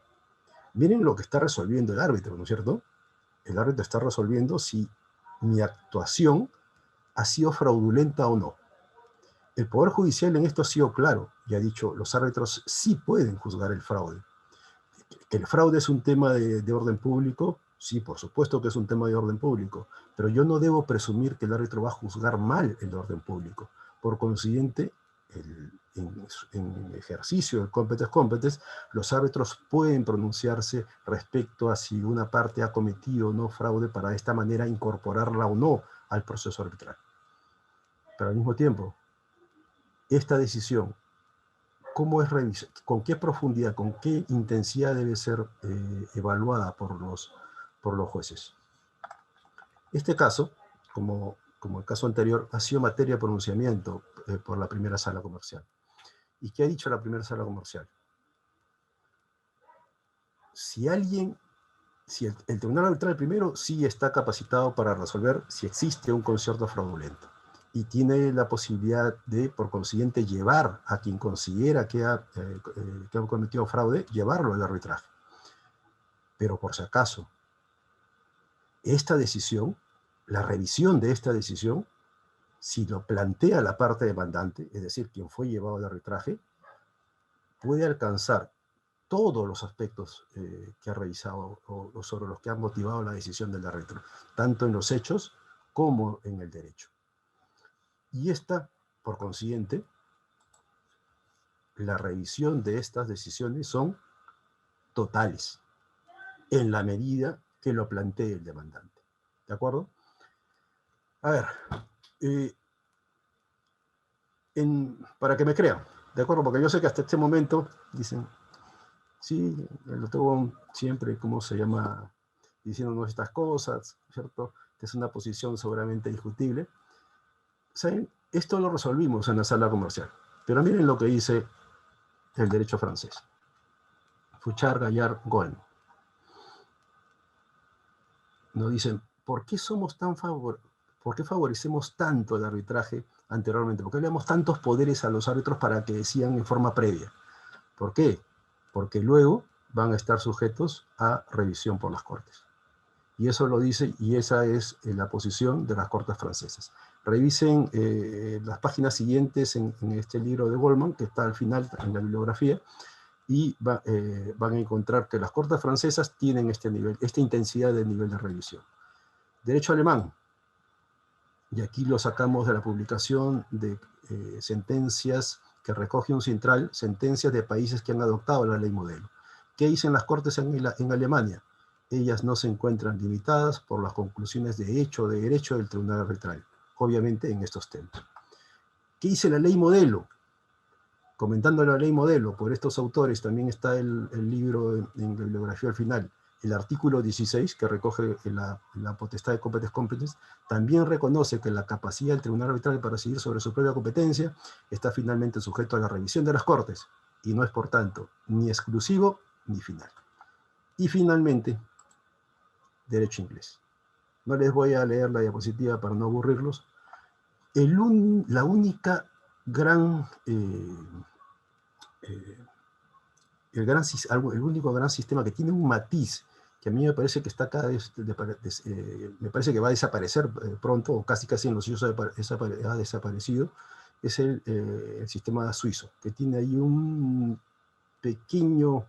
Miren lo que está resolviendo el árbitro, ¿no es cierto? El árbitro está resolviendo si mi actuación ha sido fraudulenta o no. El Poder Judicial en esto ha sido claro y ha dicho, los árbitros sí pueden juzgar el fraude. ¿Que el fraude es un tema de orden público? Sí, por supuesto que es un tema de orden público, pero yo no debo presumir que el árbitro va a juzgar mal el orden público. Por consiguiente, en ejercicio del competence, los árbitros pueden pronunciarse respecto a si una parte ha cometido o no fraude para de esta manera incorporarla o no al proceso arbitral. Pero al mismo tiempo, esta decisión, ¿cómo es revisada? ¿Con qué profundidad, con qué intensidad debe ser evaluada por los jueces? Este caso, como el caso anterior, ha sido materia de pronunciamiento por la primera sala comercial. ¿Y qué ha dicho la primera sala comercial? Si el tribunal arbitral primero sí está capacitado para resolver si existe un concierto fraudulento y tiene la posibilidad de, por consiguiente, llevar a quien considera que ha cometido fraude, llevarlo al arbitraje. Pero por si acaso, esta decisión, la revisión de esta decisión, si lo plantea la parte demandante, es decir, quien fue llevado al arbitraje, puede alcanzar todos los aspectos que ha revisado o sobre los que han motivado la decisión del árbitro, tanto en los hechos como en el derecho. Y por consiguiente, la revisión de estas decisiones son totales, en la medida que lo plantee el demandante. ¿De acuerdo? A ver, para que me crean, ¿de acuerdo? Porque yo sé que hasta este momento dicen, sí, el doctor Wong siempre, ¿cómo se llama? Diciéndonos estas cosas, ¿cierto? Que es una posición seguramente discutible. ¿Saben? Esto lo resolvimos en la sala comercial. Pero miren lo que dice el derecho francés. Fouchard, Gallard, Goldman. Nos dicen, ¿por qué favorecemos tanto el arbitraje anteriormente? ¿Por qué le damos tantos poderes a los árbitros para que decidan en forma previa? ¿Por qué? Porque luego van a estar sujetos a revisión por las Cortes. Y eso lo dice, y esa es la posición de las Cortes francesas. Revisen las páginas siguientes en este libro de Goldman, que está al final en la bibliografía, y van a encontrar que las Cortes francesas tienen esta intensidad de nivel de revisión. Derecho alemán, y aquí lo sacamos de la publicación de sentencias que recoge un central, sentencias de países que han adoptado la ley modelo. ¿Qué dicen las Cortes en Alemania? Ellas no se encuentran limitadas por las conclusiones de hecho o de derecho del tribunal arbitral, obviamente en estos temas. ¿Qué dice la ley modelo? Comentando la ley modelo, por estos autores también está el libro en la bibliografía al final, el artículo 16, que recoge la potestad de competence, también reconoce que la capacidad del tribunal arbitral para decidir sobre su propia competencia está finalmente sujeto a la revisión de las Cortes, y no es por tanto ni exclusivo ni final. Y finalmente, derecho inglés. No les voy a leer la diapositiva para no aburrirlos. El único gran sistema que tiene un matiz que a mí me parece que está cada vez, me parece que va a desaparecer pronto, o casi en los usos ha desaparecido, es el sistema suizo, que tiene ahí un pequeño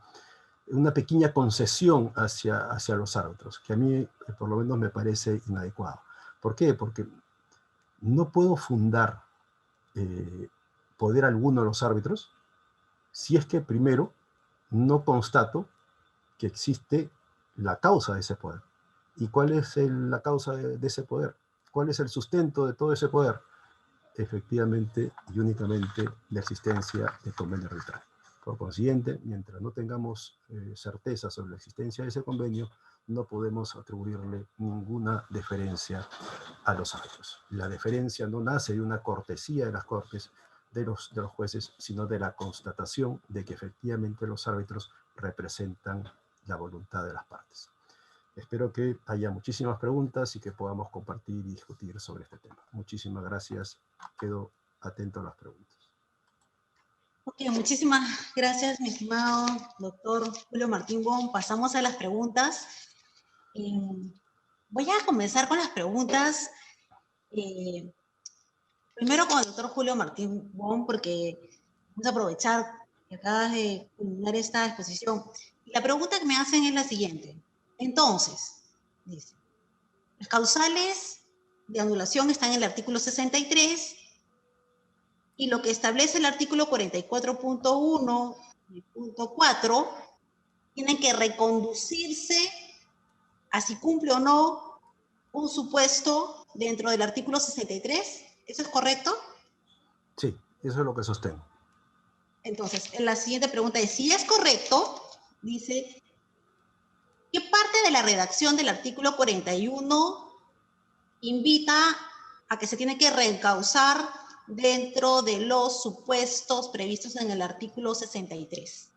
una pequeña concesión hacia los árbitros, que a mí por lo menos me parece inadecuado. ¿Por qué? Porque no puedo fundar poder alguno a los árbitros si es que primero no constato que existe la causa de ese poder. ¿Y cuál es la causa de ese poder? ¿Cuál es el sustento de todo ese poder? Efectivamente y únicamente la existencia de convenio arbitral. Por consiguiente, mientras no tengamos certeza sobre la existencia de ese convenio, no podemos atribuirle ninguna deferencia a los árbitros. La deferencia no nace de una cortesía de las Cortes, de los jueces, sino de la constatación de que efectivamente los árbitros representan la voluntad de las partes. Espero que haya muchísimas preguntas y que podamos compartir y discutir sobre este tema. Muchísimas gracias. Quedo atento a las preguntas. Ok, muchísimas gracias, mi estimado doctor Julio Martín Wong. Pasamos a las preguntas. Voy a comenzar con las preguntas. Primero con el doctor Julio Martín Wong, porque vamos a aprovechar que acabas de culminar esta exposición. La pregunta que me hacen es la siguiente. Entonces, dice, las causales de anulación están en el artículo 63 y lo que establece el artículo 44.1 y punto 4 tienen que reconducirse a si cumple o no un supuesto dentro del artículo 63. ¿Eso es correcto? Sí, eso es lo que sostengo. Entonces, la siguiente pregunta es, si es correcto, dice, ¿qué parte de la redacción del artículo 41 invita a que se tiene que reencauzar dentro de los supuestos previstos en el artículo 63?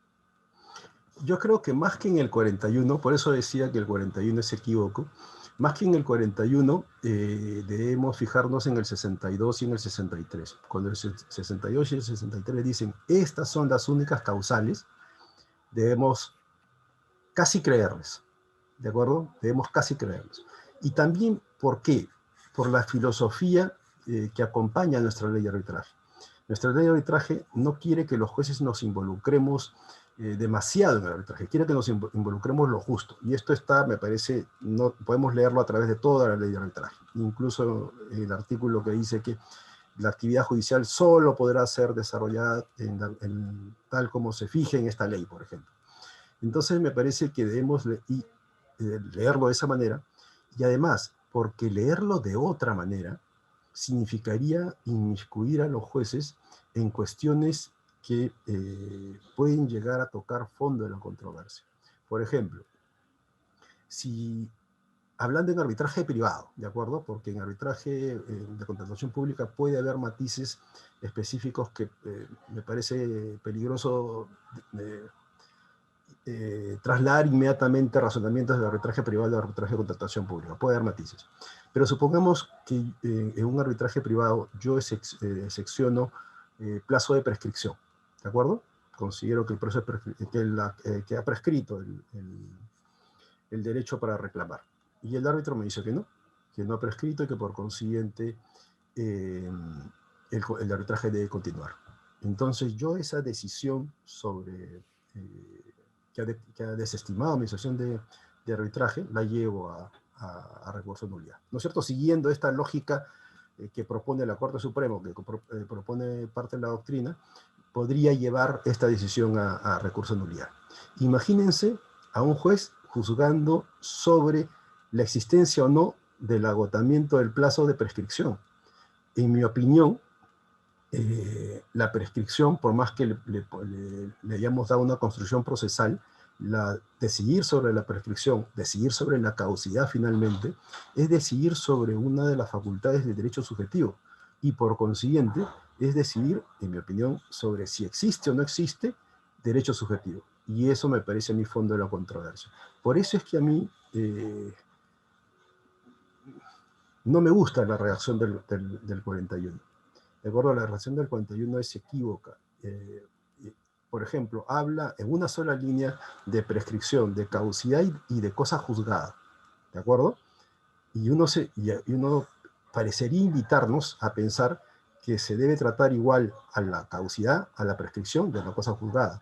Yo creo que más que en el 41, por eso decía que el 41 es equívoco, más que en el 41 debemos fijarnos en el 62 y en el 63. Cuando el 62 y el 63 dicen, estas son las únicas causales, debemos casi creerles, ¿de acuerdo? Debemos casi creerles. Y también, ¿por qué? Por la filosofía que acompaña a nuestra ley de arbitraje. Nuestra ley de arbitraje no quiere que los jueces nos involucremos demasiado en el arbitraje, quiere que nos involucremos lo justo. Y esto está, me parece, no podemos leerlo a través de toda la ley de arbitraje. Incluso el artículo que dice que la actividad judicial solo podrá ser desarrollada tal como se fije en esta ley, por ejemplo. Entonces me parece que debemos leerlo de esa manera, y además, porque leerlo de otra manera significaría inmiscuir a los jueces en cuestiones que pueden llegar a tocar fondo de la controversia. Por ejemplo, si hablando en arbitraje privado, ¿de acuerdo? Porque en arbitraje de contratación pública puede haber matices específicos que me parece peligroso trasladar inmediatamente razonamientos de arbitraje privado al arbitraje de contratación pública. Puede haber matices. Pero supongamos que en un arbitraje privado yo secciono plazo de prescripción, ¿de acuerdo? Considero que, que ha prescrito el derecho para reclamar. Y el árbitro me dice que no ha prescrito y que por consiguiente el arbitraje debe continuar. Entonces yo esa decisión sobre que ha desestimado mi sesión de arbitraje, la llevo a recurso de nulidad. ¿No es cierto? Siguiendo esta lógica que propone la Corte Suprema, que propone parte de la doctrina, podría llevar esta decisión a recurso de nulidad. Imagínense a un juez juzgando sobre la existencia o no del agotamiento del plazo de prescripción. En mi opinión, la prescripción, por más que le hayamos dado una construcción procesal, decidir sobre la prescripción, decidir sobre la caducidad finalmente, es decidir sobre una de las facultades del derecho subjetivo, y por consiguiente es decidir, en mi opinión, sobre si existe o no existe derecho subjetivo. Y eso me parece a mí fondo de la controversia. Por eso es que a mí no me gusta la redacción del 41. De acuerdo, la redacción del 41 es equívoca. Por ejemplo, habla en una sola línea de prescripción, de caducidad y de cosa juzgada. ¿De acuerdo? Y uno parecería invitarnos a pensar que se debe tratar igual a la caducidad, a la prescripción y a la cosa juzgada.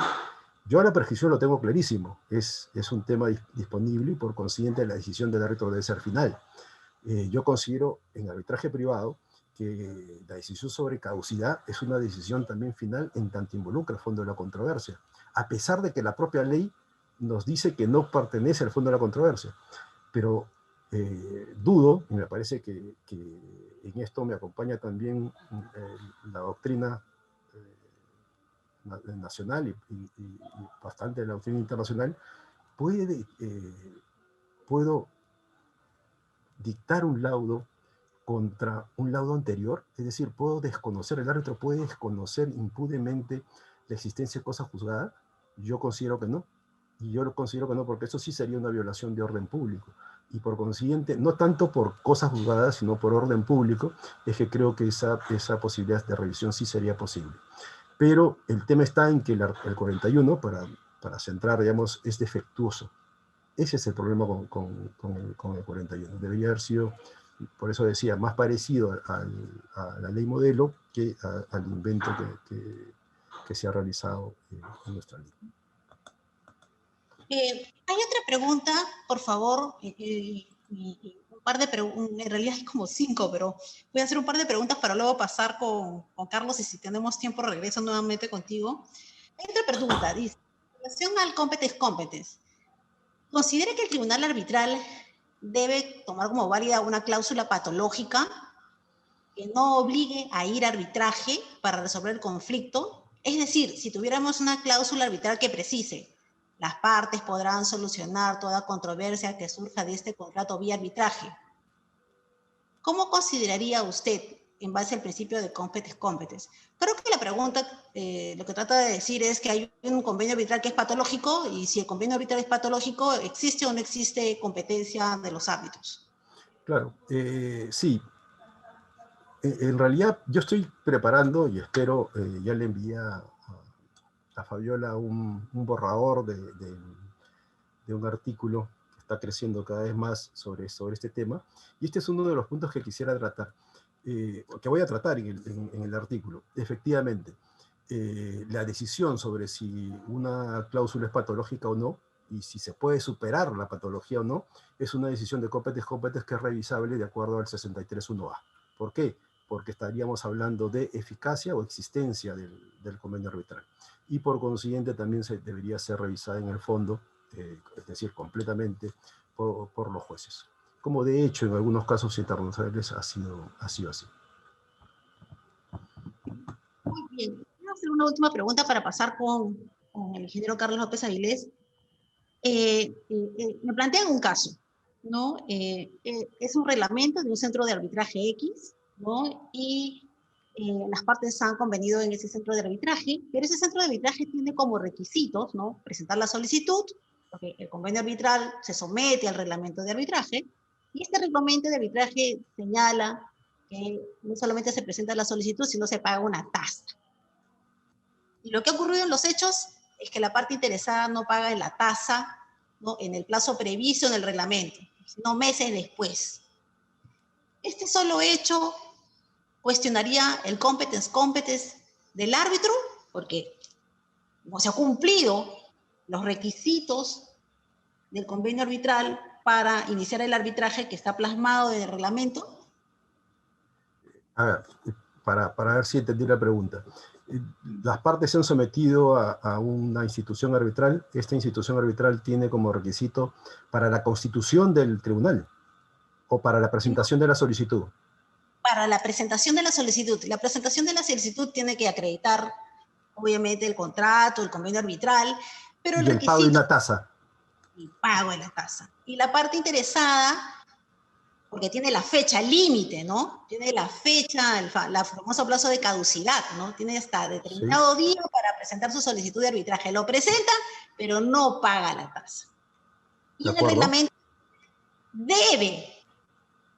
Yo la prescripción lo tengo clarísimo, es un tema disponible y por consiguiente la decisión del árbitro debe ser final. Yo considero en arbitraje privado que la decisión sobre caducidad es una decisión también final en tanto involucra el fondo de la controversia, a pesar de que la propia ley nos dice que no pertenece al fondo de la controversia. Pero dudo, y me parece que en esto me acompaña también la doctrina nacional y bastante de la doctrina internacional, puedo dictar un laudo contra un laudo anterior, es decir, puedo desconocer, el árbitro puede desconocer impunemente la existencia de cosa juzgada. Yo considero que no, y yo lo considero que no, porque eso sí sería una violación de orden público, y por consiguiente, no tanto por cosas juzgadas, sino por orden público, es que creo que esa posibilidad de revisión sí sería posible. Pero el tema está en que el 41, para centrar, digamos, es defectuoso. Ese es el problema con el 41. Debería haber sido, por eso decía, más parecido a la ley modelo que al invento que se ha realizado en nuestra ley. Hay otra pregunta, por favor, un par de preguntas, en realidad hay como 5, pero voy a hacer un par de preguntas para luego pasar con Carlos y si tenemos tiempo regreso nuevamente contigo. Hay otra pregunta, dice, en relación al competence, ¿considera que el tribunal arbitral debe tomar como válida una cláusula patológica que no obligue a ir a arbitraje para resolver el conflicto? Es decir, si tuviéramos una cláusula arbitral que precise, las partes podrán solucionar toda controversia que surja de este contrato vía arbitraje, ¿cómo consideraría usted, en base al principio de competence? Creo que la pregunta lo que trata de decir es que hay un convenio arbitral que es patológico, y si el convenio arbitral es patológico, ¿existe o no existe competencia de los árbitros? Claro, sí. En realidad yo estoy preparando y espero, ya le envié a Fabiola un borrador de un artículo que está creciendo cada vez más sobre este tema, y este es uno de los puntos que quisiera tratar, que voy a tratar en el artículo. Efectivamente, la decisión sobre si una cláusula es patológica o no, y si se puede superar la patología o no, es una decisión de competence que es revisable de acuerdo al 63.1a. ¿Por qué? Porque estaríamos hablando de eficacia o existencia del convenio arbitral. Y por consiguiente también debería ser revisada en el fondo, es decir, completamente por los jueces. Como de hecho en algunos casos internacionales ha sido así. Muy bien. Quiero hacer una última pregunta para pasar con el ingeniero Carlos López Avilés. Me plantean un caso, ¿no? Es un reglamento de un centro de arbitraje X, ¿no? Y las partes han convenido en ese centro de arbitraje, pero ese centro de arbitraje tiene como requisitos, ¿no? Presentar la solicitud, porque el convenio arbitral se somete al reglamento de arbitraje, y este reglamento de arbitraje señala que no solamente se presenta la solicitud, sino se paga una tasa. Y lo que ha ocurrido en los hechos es que la parte interesada no paga la tasa, ¿no?, en el plazo previsto en el reglamento, sino meses después. Este solo hecho cuestionaría el competence del árbitro, porque no se han cumplido los requisitos del convenio arbitral para iniciar el arbitraje que está plasmado en el reglamento. A ver, para ver si entendí la pregunta. Las partes se han sometido a una institución arbitral. Esta institución arbitral tiene como requisito para la constitución del tribunal o para la presentación de la solicitud. Para la presentación de la solicitud. La presentación de la solicitud tiene que acreditar, obviamente, el contrato, el convenio arbitral, pero el requisito... pago de una tasa. Y pago de la tasa. Y la parte interesada, porque tiene la fecha límite, ¿no? Tiene la fecha, el famoso plazo de caducidad, ¿no? Tiene hasta determinado día para presentar su solicitud de arbitraje. Lo presenta, pero no paga la tasa. Y en el reglamento debe,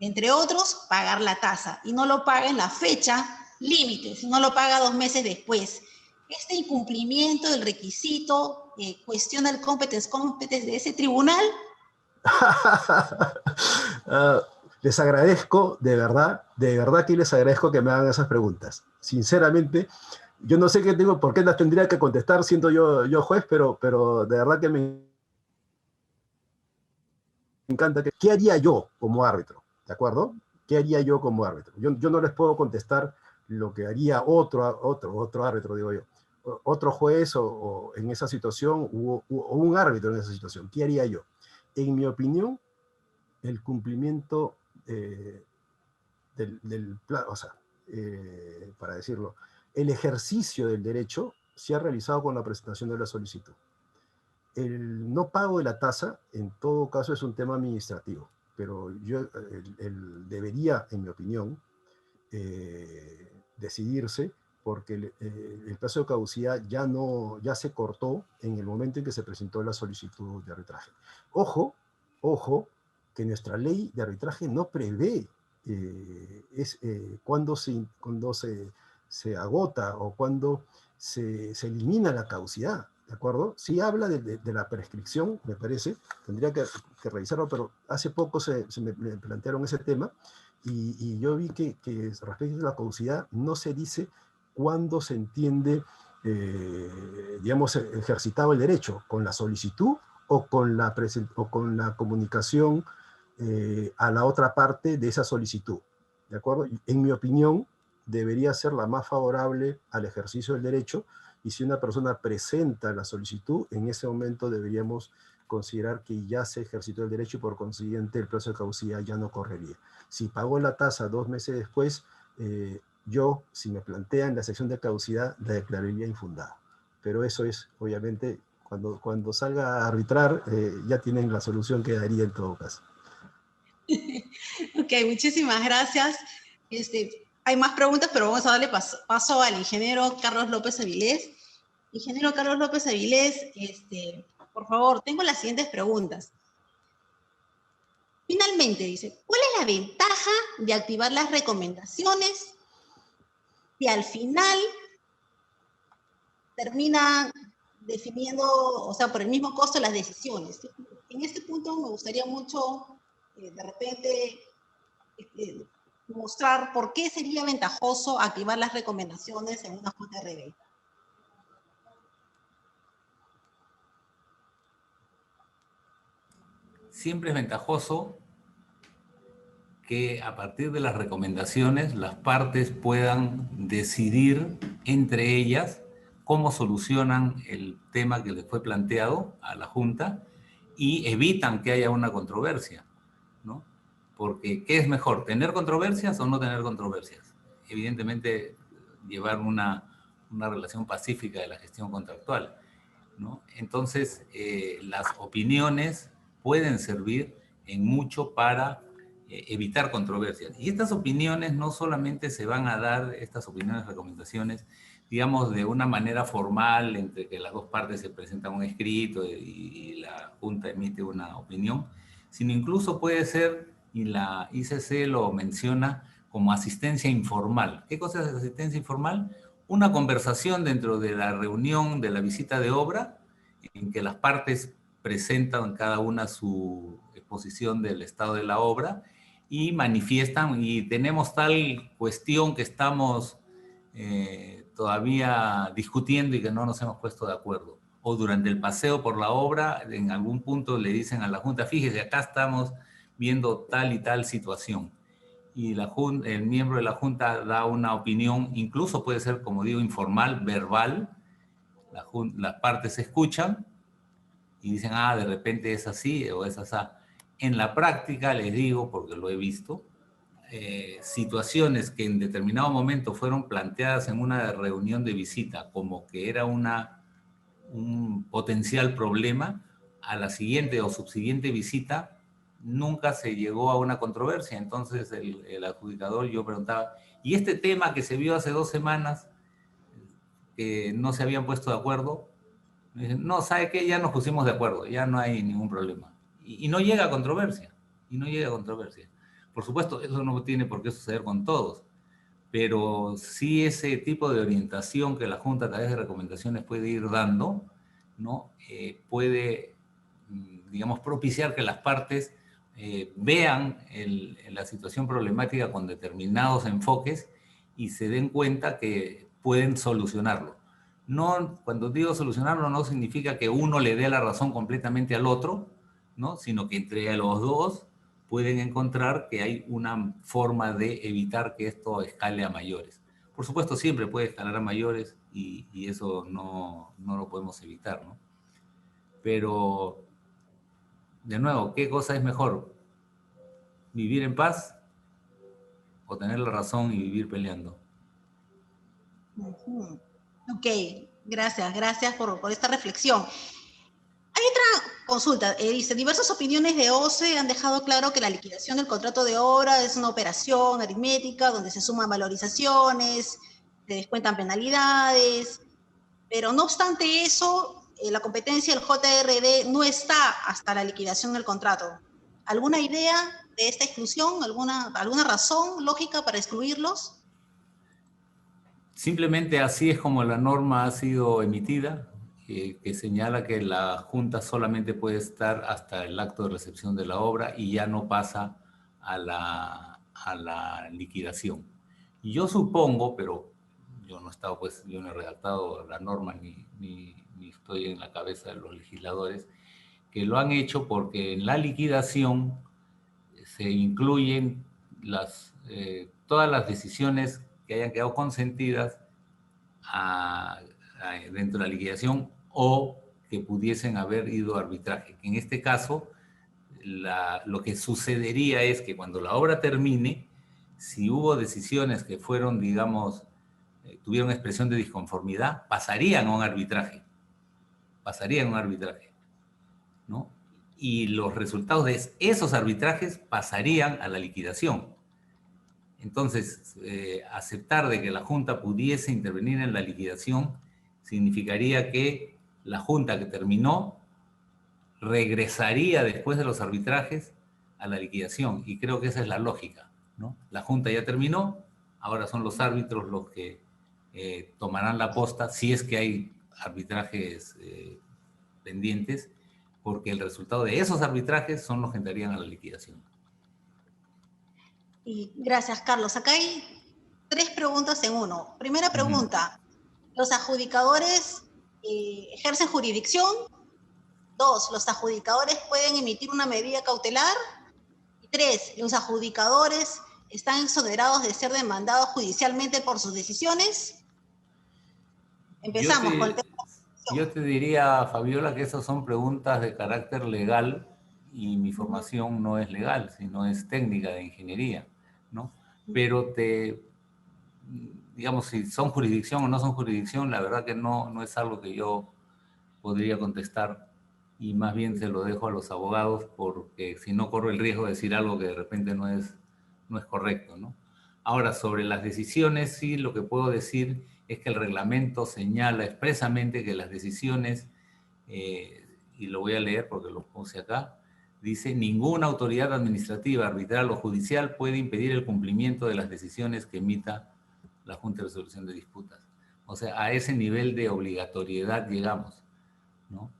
entre otros, pagar la tasa. Y no lo paga en la fecha límite, sino lo paga 2 meses después. Este incumplimiento del requisito cuestiona el competence de ese tribunal. Les agradezco, de verdad que les agradezco que me hagan esas preguntas. Sinceramente, Yo no sé qué tengo, por qué las tendría que contestar siendo yo juez, pero de verdad que me encanta. ¿Qué haría yo como árbitro? ¿De acuerdo? ¿Qué haría yo como árbitro? Yo no les puedo contestar lo que haría otro árbitro, digo yo. Otro juez o en esa situación, o un árbitro en esa situación. ¿Qué haría yo? En mi opinión, el cumplimiento del plan, o sea, para decirlo, el ejercicio del derecho se ha realizado con la presentación de la solicitud. El no pago de la tasa, en todo caso, es un tema administrativo, pero debería, en mi opinión, decidirse porque el plazo de caducidad ya se cortó en el momento en que se presentó la solicitud de arbitraje. Ojo, que nuestra ley de arbitraje no prevé cuando se agota o cuando se elimina la caducidad, ¿de acuerdo? Sí habla de la prescripción, me parece, tendría que revisarlo, pero hace poco me plantearon ese tema y yo vi que respecto a la caducidad no se dice cuándo se entiende, digamos, ejercitado el derecho, con la solicitud o con la comunicación a la otra parte de esa solicitud, ¿de acuerdo? En mi opinión, debería ser la más favorable al ejercicio del derecho, y si una persona presenta la solicitud, en ese momento deberíamos considerar que ya se ejercitó el derecho y por consiguiente el plazo de caducidad ya no correría. Si pagó la tasa 2 meses después, yo, si me plantean la sección de caducidad, la declararía infundada. Pero eso es, obviamente, cuando salga a arbitrar, ya tienen la solución que daría en todo caso. Ok, muchísimas gracias. Hay más preguntas, pero vamos a darle paso al ingeniero Carlos López Avilés. Ingeniero Carlos López Avilés, por favor, tengo las siguientes preguntas. Finalmente, dice, ¿cuál es la ventaja de activar las recomendaciones si al final termina definiendo, o sea, por el mismo costo las decisiones? En este punto me gustaría mucho, de repente, mostrar por qué sería ventajoso activar las recomendaciones en una JRB. Siempre es ventajoso que a partir de las recomendaciones las partes puedan decidir entre ellas cómo solucionan el tema que les fue planteado a la Junta y evitan que haya una controversia, ¿no? Porque, ¿qué es mejor? ¿Tener controversias o no tener controversias? Evidentemente, llevar una relación pacífica de la gestión contractual, ¿no? Entonces, las opiniones pueden servir en mucho para evitar controversias. Y estas opiniones no solamente se van a dar, estas opiniones, recomendaciones, digamos, de una manera formal, entre que las dos partes se presentan un escrito y la Junta emite una opinión, sino incluso puede ser, y la ICC lo menciona, como asistencia informal. ¿Qué cosa es asistencia informal? Una conversación dentro de la reunión de la visita de obra, en que las partes presentan cada una su exposición del estado de la obra y manifiestan, y tenemos tal cuestión que estamos todavía discutiendo y que no nos hemos puesto de acuerdo. O durante el paseo por la obra, en algún punto le dicen a la Junta, fíjese, acá estamos viendo tal y tal situación. Y el miembro de la Junta da una opinión, incluso puede ser, como digo, informal, verbal. Las partes escuchan y dicen, ah, de repente es así o es así. En la práctica, les digo, porque lo he visto, situaciones que en determinado momento fueron planteadas en una reunión de visita como que era un potencial problema, a la siguiente o subsiguiente visita nunca se llegó a una controversia. Entonces el adjudicador, yo preguntaba, ¿y este tema que se vio hace 2 semanas, que no se habían puesto de acuerdo? Me dicen, no, ¿sabe qué? Ya nos pusimos de acuerdo, ya no hay ningún problema. Y no llega a controversia, Por supuesto, eso no tiene por qué suceder con todos, pero sí ese tipo de orientación que la Junta a través de recomendaciones puede ir dando, ¿no? Puede, digamos, propiciar que las partes vean la situación problemática con determinados enfoques y se den cuenta que pueden solucionarlo. No, cuando digo solucionarlo no significa que uno le dé la razón completamente al otro, ¿no? Sino que entre los dos pueden encontrar que hay una forma de evitar que esto escale a mayores. Por supuesto, siempre puede escalar a mayores y eso no lo podemos evitar, ¿no? Pero, de nuevo, ¿qué cosa es mejor? ¿Vivir en paz o tener la razón y vivir peleando? Ok, gracias por esta reflexión. Hay otra consulta, dice, diversas opiniones de OCE han dejado claro que la liquidación del contrato de obra es una operación aritmética donde se suman valorizaciones, se descuentan penalidades, pero no obstante eso, la competencia del JRD no está hasta la liquidación del contrato. ¿Alguna idea de esta exclusión? ¿Alguna razón lógica para excluirlos? Simplemente así es como la norma ha sido emitida, que señala que la Junta solamente puede estar hasta el acto de recepción de la obra y ya no pasa a la liquidación. Y yo supongo, pero yo no he estado, pues, yo no he redactado la norma ni estoy en la cabeza de los legisladores, que lo han hecho porque en la liquidación se incluyen todas las decisiones que hayan quedado consentidas dentro de la liquidación o que pudiesen haber ido a arbitraje. En este caso, lo que sucedería es que cuando la obra termine, si hubo decisiones que fueron, digamos, tuvieron expresión de disconformidad, pasarían a un arbitraje. ¿No? Y los resultados de esos arbitrajes pasarían a la liquidación. Entonces, aceptar de que la Junta pudiese intervenir en la liquidación significaría que la Junta que terminó regresaría después de los arbitrajes a la liquidación. Y creo que esa es la lógica, ¿no? La Junta ya terminó, ahora son los árbitros los que tomarán la posta, si es que hay arbitrajes pendientes, porque el resultado de esos arbitrajes son los que entrarían a la liquidación. Y gracias, Carlos. Acá hay 3 preguntas en uno. Primera pregunta, ¿los adjudicadores ejercen jurisdicción? 2, ¿los adjudicadores pueden emitir una medida cautelar? Y 3, ¿los adjudicadores están exonerados de ser demandados judicialmente por sus decisiones? Empezamos con el tema. Yo te diría, Fabiola, que esas son preguntas de carácter legal y mi formación no es legal, sino es técnica de ingeniería, ¿no? Pero digamos, si son jurisdicción o no son jurisdicción, la verdad que no es algo que yo podría contestar y más bien se lo dejo a los abogados porque si no corro el riesgo de decir algo que de repente no es correcto, ¿no? Ahora, sobre las decisiones, sí, lo que puedo decir es que el reglamento señala expresamente que las decisiones, y lo voy a leer porque lo puse acá, dice, ninguna autoridad administrativa, arbitral o judicial puede impedir el cumplimiento de las decisiones que emita la Junta de Resolución de Disputas. O sea, a ese nivel de obligatoriedad llegamos, ¿no?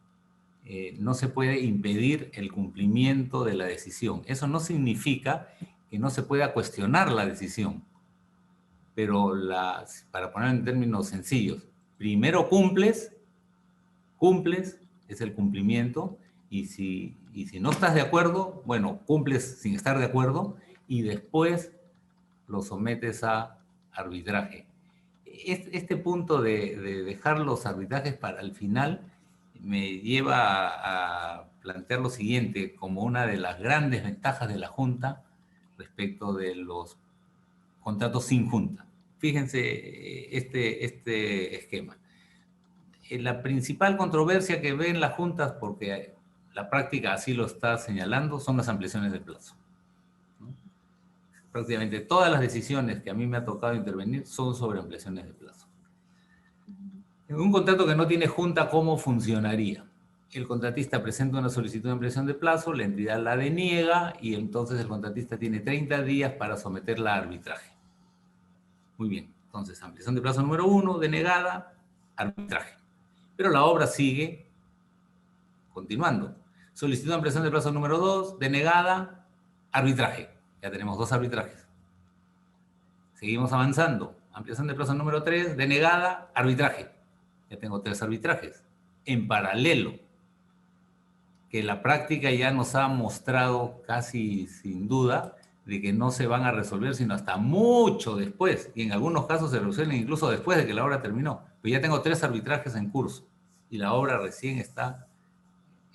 No se puede impedir el cumplimiento de la decisión. Eso no significa que no se pueda cuestionar la decisión, pero para poner en términos sencillos, primero cumples, es el cumplimiento, y si no estás de acuerdo, bueno, cumples sin estar de acuerdo, y después lo sometes a arbitraje. Este punto de dejar los arbitrajes para el final me lleva a plantear lo siguiente como una de las grandes ventajas de la Junta respecto de los contratos sin Junta. Fíjense este esquema. La principal controversia que ven las juntas, porque la práctica así lo está señalando, son las ampliaciones de plazo, ¿no? Prácticamente todas las decisiones que a mí me ha tocado intervenir son sobre ampliaciones de plazo. En un contrato que no tiene junta, ¿cómo funcionaría? El contratista presenta una solicitud de ampliación de plazo, la entidad la deniega y entonces el contratista tiene 30 días para someterla a arbitraje. Muy bien, entonces ampliación de plazo número 1, denegada, arbitraje. Pero la obra sigue continuando. Solicitud de ampliación de plazo número 2, denegada, arbitraje. Ya tenemos 2 arbitrajes. Seguimos avanzando. Ampliación de plazo número 3, denegada, arbitraje. Ya tengo 3 arbitrajes. En paralelo, que la práctica ya nos ha mostrado casi sin duda de que no se van a resolver sino hasta mucho después. Y en algunos casos se resuelven incluso después de que la obra terminó. Pero ya tengo 3 arbitrajes en curso y la obra recién está,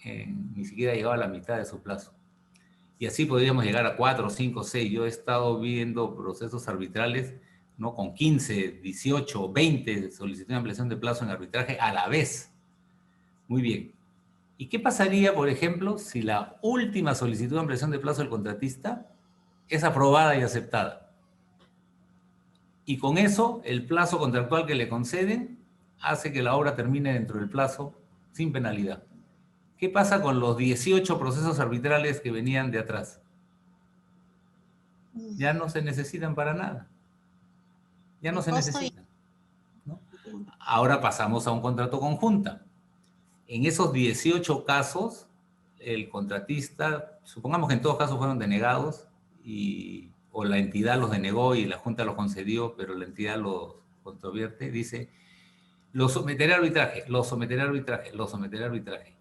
ni siquiera ha llegado a la mitad de su plazo. Y así podríamos llegar a 4, 5, 6. Yo he estado viendo procesos arbitrales, ¿no?, con 15, 18, 20 solicitudes de ampliación de plazo en arbitraje a la vez. Muy bien. ¿Y qué pasaría, por ejemplo, si la última solicitud de ampliación de plazo del contratista es aprobada y aceptada? Y con eso, el plazo contractual que le conceden hace que la obra termine dentro del plazo sin penalidad. ¿Qué pasa con los 18 procesos arbitrales que venían de atrás? Ya no se necesitan para nada. Ya no se necesitan, ¿no? Ahora pasamos a un contrato conjunta. En esos 18 casos, el contratista, supongamos que en todos casos fueron denegados, o la entidad los denegó y la Junta los concedió, pero la entidad los controvierte, dice, lo someteré a arbitraje, lo someteré a arbitraje, lo someteré a arbitraje.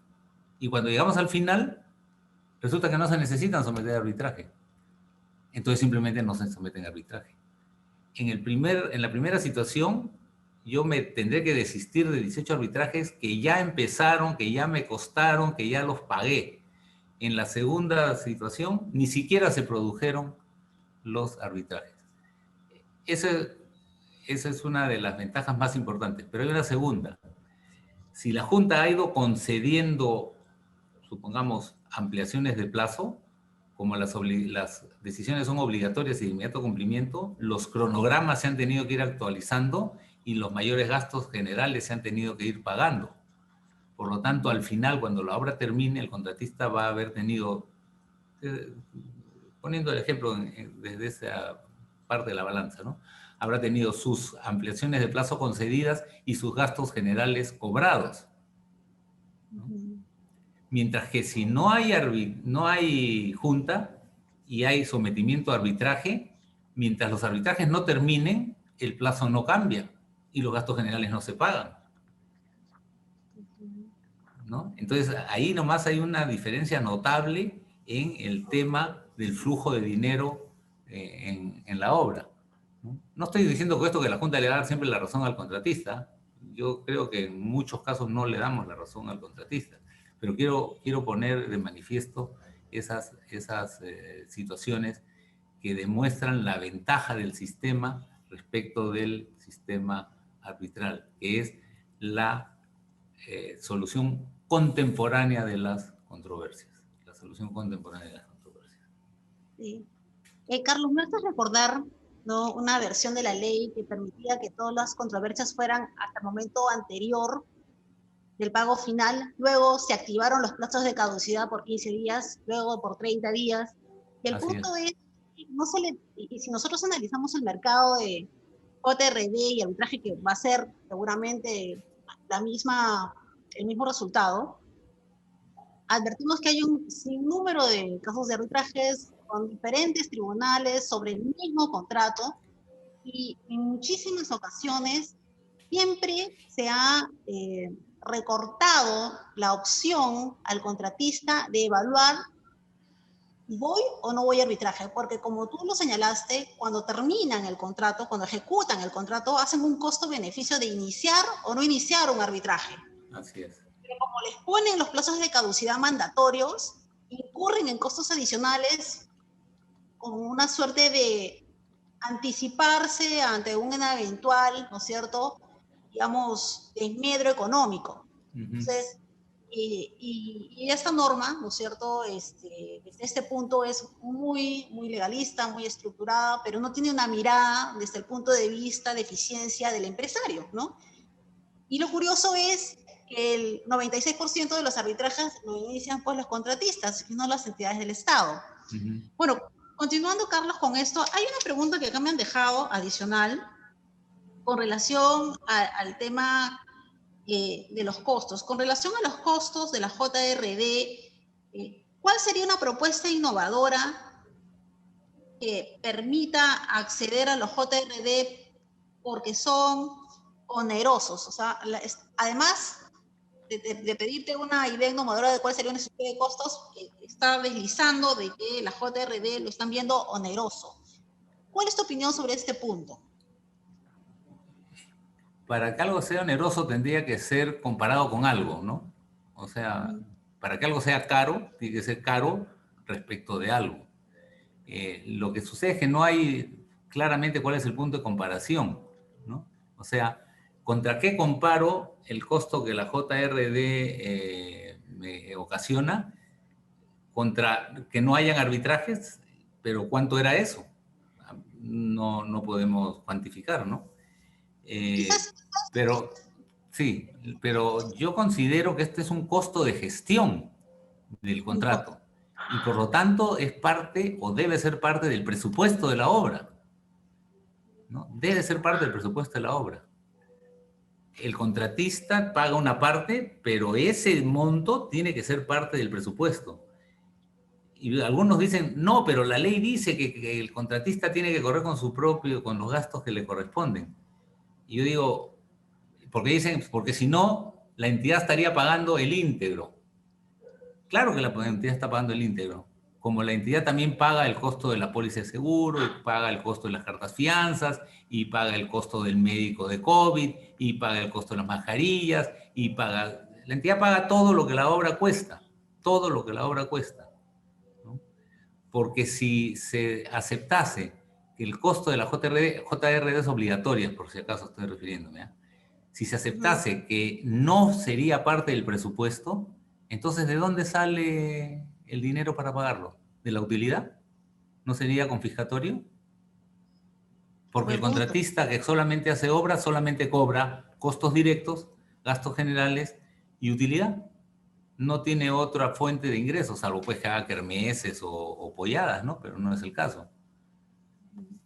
Y cuando llegamos al final, resulta que no se necesitan someter a arbitraje. Entonces simplemente no se someten a arbitraje. En la primera situación, yo me tendré que desistir de 18 arbitrajes que ya empezaron, que ya me costaron, que ya los pagué. En la segunda situación, ni siquiera se produjeron los arbitrajes. Esa es una de las ventajas más importantes. Pero hay una segunda. Si la Junta ha ido concediendo, supongamos, ampliaciones de plazo, como las decisiones son obligatorias y de inmediato cumplimiento, los cronogramas se han tenido que ir actualizando y los mayores gastos generales se han tenido que ir pagando. Por lo tanto, al final, cuando la obra termine, el contratista va a haber tenido, poniendo el ejemplo desde esa parte de la balanza, ¿no?, habrá tenido sus ampliaciones de plazo concedidas y sus gastos generales cobrados, ¿no? Mientras que si no hay junta y hay sometimiento a arbitraje, mientras los arbitrajes no terminen, el plazo no cambia y los gastos generales no se pagan, ¿no? Entonces, ahí nomás hay una diferencia notable en el tema del flujo de dinero en la obra, ¿no? No estoy diciendo con esto que la Junta le da siempre la razón al contratista. Yo creo que en muchos casos no le damos la razón al contratista. Pero quiero poner de manifiesto esas situaciones que demuestran la ventaja del sistema respecto del sistema arbitral, que es la solución contemporánea de las controversias. La solución contemporánea de las controversias. Sí. Carlos, ¿me haces recordar, ¿no?, una versión de la ley que permitía que todas las controversias fueran hasta el momento anterior del pago final? Luego se activaron los plazos de caducidad por 15 días, luego por 30 días. Y el punto es, y si nosotros analizamos el mercado de JRD y arbitraje, que va a ser seguramente el mismo resultado, advertimos que hay un sinnúmero de casos de arbitrajes con diferentes tribunales sobre el mismo contrato, y en muchísimas ocasiones siempre se ha recortado la opción al contratista de evaluar ¿voy o no voy a arbitraje? Porque como tú lo señalaste, cuando terminan el contrato, cuando ejecutan el contrato, hacen un costo-beneficio de iniciar o no iniciar un arbitraje. Así es. Pero como les ponen los plazos de caducidad mandatorios, incurren en costos adicionales como una suerte de anticiparse ante un eventual, ¿no es cierto?, digamos, desmedro económico. Entonces, y esta norma, ¿no es cierto?, desde este punto es muy, muy legalista, muy estructurada, pero no tiene una mirada desde el punto de vista de eficiencia del empresario, ¿no? Y lo curioso es que el 96% de los arbitrajes lo inician pues los contratistas y no las entidades del Estado. Bueno, continuando, Carlos, con esto, hay una pregunta que acá me han dejado adicional con relación al tema de los costos. Con relación a los costos de la JRD, ¿cuál sería una propuesta innovadora que permita acceder a los JRD porque son onerosos. O sea, además de pedirte una idea innovadora de cuál sería un estudio de costos, está deslizando de que la JRD lo están viendo oneroso. ¿Cuál es tu opinión sobre este punto? Para que algo sea oneroso tendría que ser comparado con algo, ¿no? O sea, para que algo sea caro, tiene que ser caro respecto de algo. Lo que sucede es que no hay claramente cuál es el punto de comparación, ¿no? O sea, ¿contra qué comparo el costo que la JRD me ocasiona? Contra que no hayan arbitrajes, pero ¿cuánto era eso? No podemos cuantificar, ¿no? Quizás, Pero sí, pero yo considero que este es un costo de gestión del contrato y por lo tanto es parte o debe ser parte del presupuesto de la obra, ¿no? Debe ser parte del presupuesto de la obra. El contratista paga una parte, pero ese monto tiene que ser parte del presupuesto. Y algunos dicen, no, pero la ley dice que el contratista tiene que correr con su propio, con los gastos que le corresponden. Y yo digo, porque dicen, porque si no, la entidad estaría pagando el íntegro. Claro que la entidad está pagando el íntegro. Como la entidad también paga el costo de la póliza de seguro, y paga el costo de las cartas fianzas, y paga el costo del médico de COVID, y paga el costo de las mascarillas, y paga... La entidad paga todo lo que la obra cuesta, todo lo que la obra cuesta, ¿no? Porque si se aceptase que el costo de la JRD es obligatoria, por si acaso estoy refiriéndome, ¿eh? Si se aceptase que no sería parte del presupuesto, entonces ¿de dónde sale el dinero para pagarlo? ¿De la utilidad? ¿No sería confiscatorio? Porque el contratista que solamente hace obra solamente cobra costos directos, gastos generales y utilidad. No tiene otra fuente de ingresos, salvo pues que haga kermeses o polladas, ¿no? Pero no es el caso.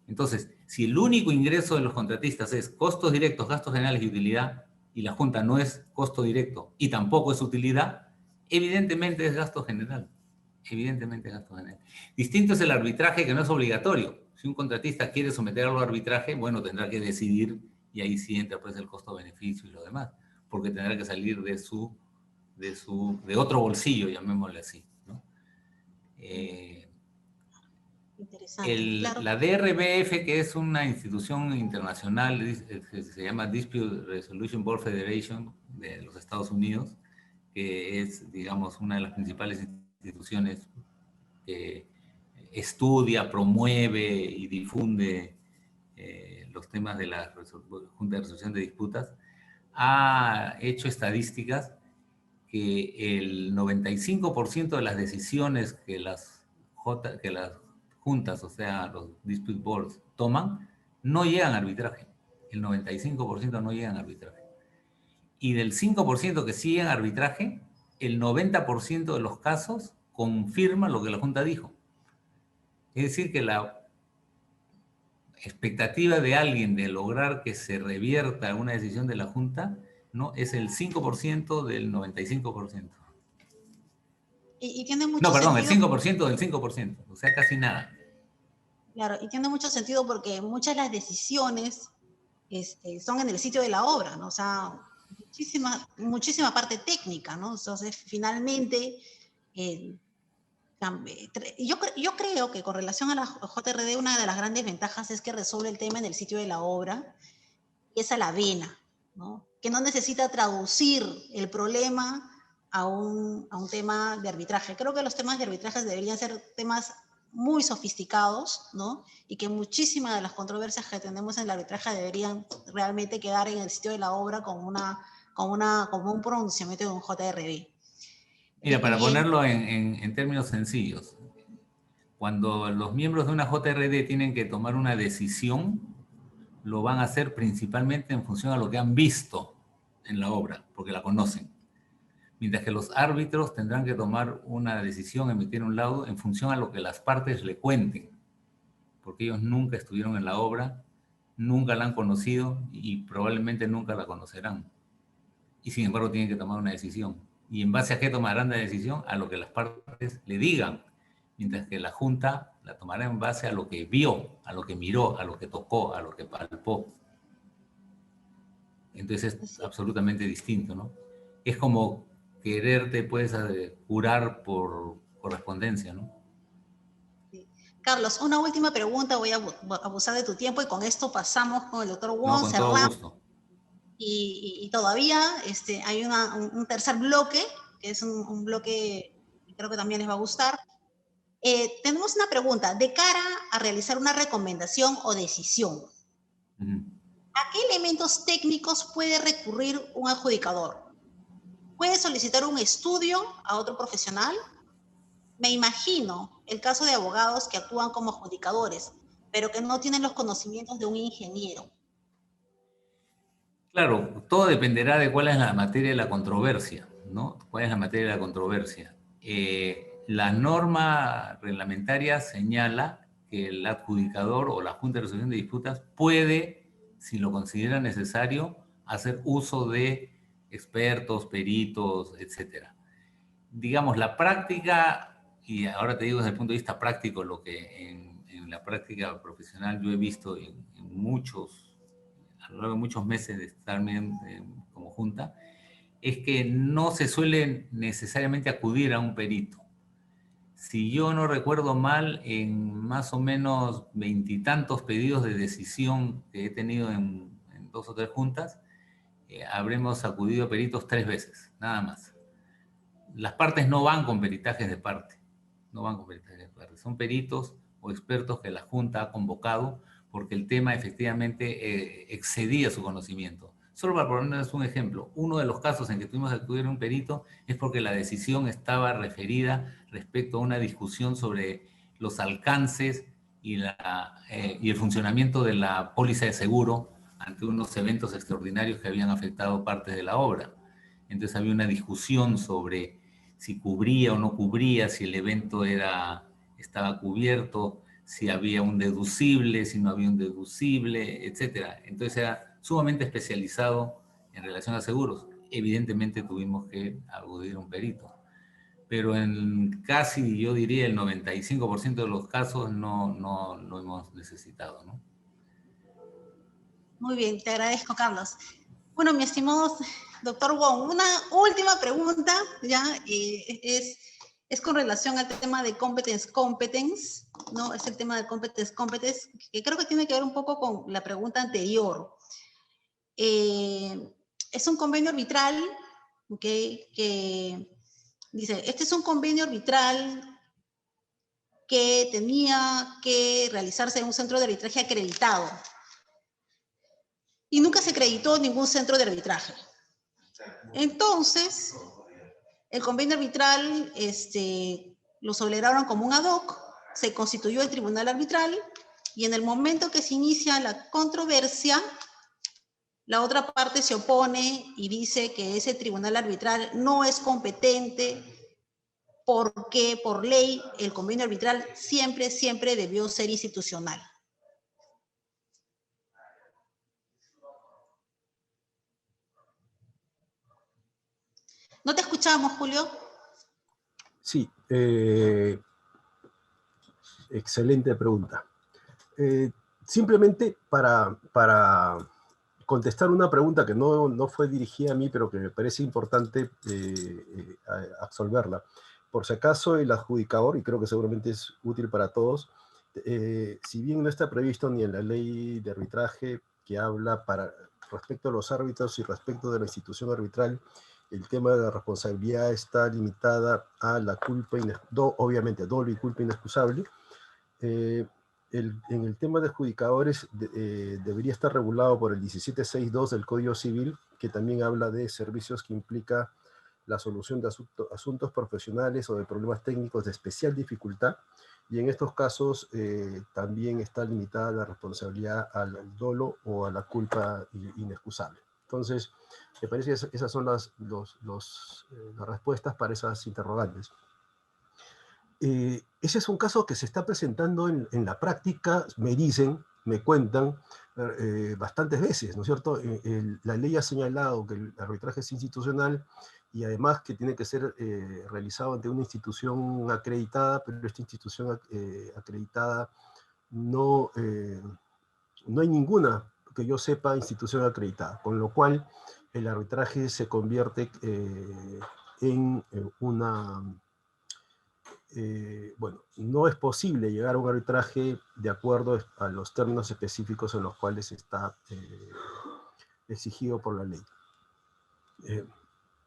Entonces, si el único ingreso de los contratistas es costos directos, gastos generales y utilidad, y la Junta no es costo directo y tampoco es utilidad, evidentemente es gasto general. Evidentemente es gasto general. Distinto es el arbitraje, que no es obligatorio. Si un contratista quiere someter algo a arbitraje, bueno, tendrá que decidir y ahí sí entra pues el costo-beneficio y lo demás, porque tendrá que salir de otro bolsillo, llamémosle así, ¿no? interesante, claro. La DRBF, que es una institución internacional que se llama Dispute Resolution Board Federation de los Estados Unidos, que es, digamos, una de las principales instituciones que estudia, promueve y difunde los temas de la Junta de Resolución de Disputas, ha hecho estadísticas que el 95% de las decisiones que las juntas, o sea, los dispute boards, toman, no llegan a arbitraje. El 95% no llegan a arbitraje. Y del 5% que sí llegan a arbitraje, el 90% de los casos confirma lo que la Junta dijo. Es decir, que la expectativa de alguien de lograr que se revierta una decisión de la Junta, ¿no?, es el 5% del 95%. Y tiene mucho no, perdón, sentido. El 5% del 5%, o sea, casi nada. Claro, y tiene mucho sentido porque muchas de las decisiones son en el sitio de la obra, ¿no? O sea, muchísima parte técnica, ¿no? Entonces, finalmente, yo creo que con relación a la JRD, una de las grandes ventajas es que resuelve el tema en el sitio de la obra, y es a la vena, ¿no? Que no necesita traducir el problema a un tema de arbitraje. Creo que los temas de arbitraje deberían ser temas muy sofisticados, ¿no? Y que muchísimas de las controversias que tenemos en el arbitraje deberían realmente quedar en el sitio de la obra como un pronunciamiento de un JRB. Mira, para ponerlo en términos sencillos, cuando los miembros de una JRD tienen que tomar una decisión, lo van a hacer principalmente en función a lo que han visto en la obra, porque la conocen. Mientras que los árbitros tendrán que tomar una decisión, emitir un laudo, en función a lo que las partes le cuenten, porque ellos nunca estuvieron en la obra, nunca la han conocido y probablemente nunca la conocerán. Y sin embargo tienen que tomar una decisión. ¿Y en base a qué tomarán la decisión? A lo que las partes le digan, mientras que la Junta la tomará en base a lo que vio, a lo que miró, a lo que tocó, a lo que palpó. Entonces es absolutamente distinto, ¿no? Es como quererte, pues, jurar por correspondencia, ¿no? Sí. Carlos, una última pregunta, voy a abusar de tu tiempo y con esto pasamos con el doctor No, Wong, con todo cerramos gusto. y todavía hay un tercer bloque, que es un bloque que creo que también les va a gustar. Tenemos una pregunta, de cara a realizar una recomendación o decisión, ¿a qué elementos técnicos puede recurrir un adjudicador? ¿Puede solicitar un estudio a otro profesional? Me imagino el caso de abogados que actúan como adjudicadores, pero que no tienen los conocimientos de un ingeniero. Claro, todo dependerá de cuál es la materia de la controversia, ¿no? ¿Cuál es la materia de la controversia? La norma reglamentaria señala que el adjudicador o la Junta de Resolución de Disputas puede, si lo considera necesario, hacer uso de expertos, peritos, etcétera. Digamos, la práctica, y ahora te digo desde el punto de vista práctico, lo que en la práctica profesional yo he visto en muchos, a lo largo de muchos meses de estar como junta, es que no se suele necesariamente acudir a un perito. Si yo no recuerdo mal, en más o menos 20 y tantos pedidos de decisión que he tenido en 2 o 3 juntas, habremos acudido a peritos 3 veces, nada más. Las partes no van con peritajes de parte, no van con peritajes de parte. Son peritos o expertos que la Junta ha convocado porque el tema efectivamente excedía su conocimiento. Solo para ponerles un ejemplo, uno de los casos en que tuvimos que acudir a un perito es porque la decisión estaba referida respecto a una discusión sobre los alcances y el funcionamiento de la póliza de seguro ante unos eventos extraordinarios que habían afectado partes de la obra. Entonces había una discusión sobre si cubría o no cubría, si el evento estaba cubierto, si había un deducible, si no había un deducible, etc. Entonces era sumamente especializado en relación a seguros. Evidentemente tuvimos que acudir a un perito, pero en casi, yo diría, el 95% de los casos no lo hemos necesitado, ¿no? Muy bien, te agradezco, Carlos. Bueno, mi estimado doctor Wong, una última pregunta, ¿ya? Es con relación al tema de competence, ¿no? Es el tema de competence, que creo que tiene que ver un poco con la pregunta anterior. Es un convenio arbitral, ¿ok? Que dice, este es un convenio arbitral que tenía que realizarse en un centro de arbitraje acreditado. Y nunca se acreditó ningún centro de arbitraje. Entonces, el convenio arbitral lo celebraron como un ad hoc, se constituyó el tribunal arbitral y en el momento que se inicia la controversia, la otra parte se opone y dice que ese tribunal arbitral no es competente porque por ley el convenio arbitral siempre debió ser institucional. ¿No te escuchamos, Julio? Sí, excelente pregunta. Simplemente para contestar una pregunta que no fue dirigida a mí, pero que me parece importante absolverla. Por si acaso el adjudicador, y creo que seguramente es útil para todos, si bien no está previsto ni en la ley de arbitraje que habla respecto a los árbitros y respecto de la institución arbitral, el tema de la responsabilidad está limitada a la culpa, obviamente, dolo y culpa inexcusable. En el tema de adjudicadores debería estar regulado por el 1762 del Código Civil, que también habla de servicios que implica la solución de asuntos profesionales o de problemas técnicos de especial dificultad, y en estos casos también está limitada la responsabilidad al dolo o a la culpa inexcusable. Entonces, me parece que esas son las respuestas para esas interrogantes. Ese es un caso que se está presentando en la práctica, me cuentan, bastantes veces, ¿no es cierto? La ley ha señalado que el arbitraje es institucional y además que tiene que ser realizado ante una institución acreditada, pero esta institución acreditada no hay ninguna que yo sepa, institución acreditada, con lo cual el arbitraje se convierte en una... bueno, no es posible llegar a un arbitraje de acuerdo a los términos específicos en los cuales está exigido por la ley.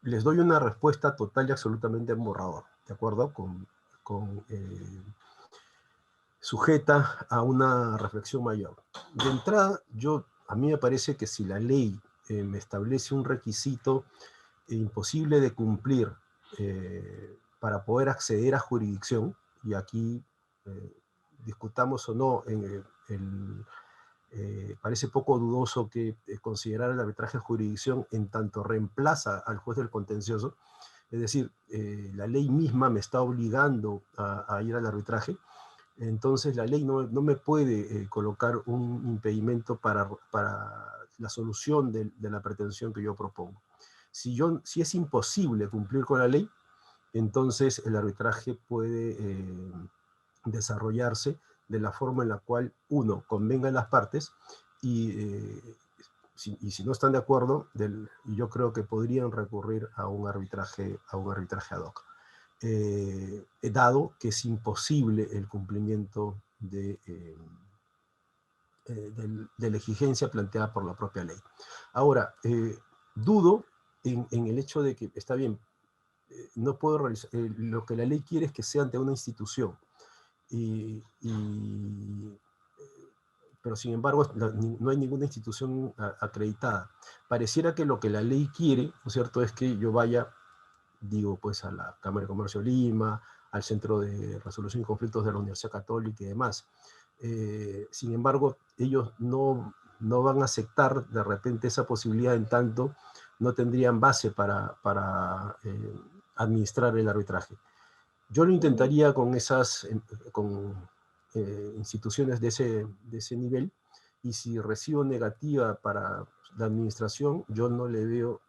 Les doy una respuesta total y absolutamente borrador, ¿de acuerdo? Sujeta a una reflexión mayor. De entrada, a mí me parece que si la ley me establece un requisito imposible de cumplir para poder acceder a jurisdicción, y aquí discutamos o no, parece poco dudoso que considerar el arbitraje jurisdicción en tanto reemplaza al juez del contencioso, es decir, la ley misma me está obligando a ir al arbitraje. Entonces la ley no me puede colocar un impedimento para la solución de la pretensión que yo propongo. Si es imposible cumplir con la ley, entonces el arbitraje puede desarrollarse de la forma en la cual, uno, convenga a las partes, y si no están de acuerdo, yo creo que podrían recurrir a un arbitraje ad hoc. Dado que es imposible el cumplimiento de la exigencia planteada por la propia ley. Ahora, dudo en el hecho de que, está bien, no puedo realizar, lo que la ley quiere es que sea ante una institución, pero sin embargo no hay ninguna institución acreditada. Pareciera que lo que la ley quiere, ¿no es cierto?, es que yo vaya, digo, pues a la Cámara de Comercio de Lima, al Centro de Resolución de Conflictos de la Universidad Católica y demás. Sin embargo, ellos no van a aceptar de repente esa posibilidad, en tanto no tendrían base para administrar el arbitraje. Yo lo intentaría con instituciones de ese nivel, y si recibo negativa para la administración, yo no le veo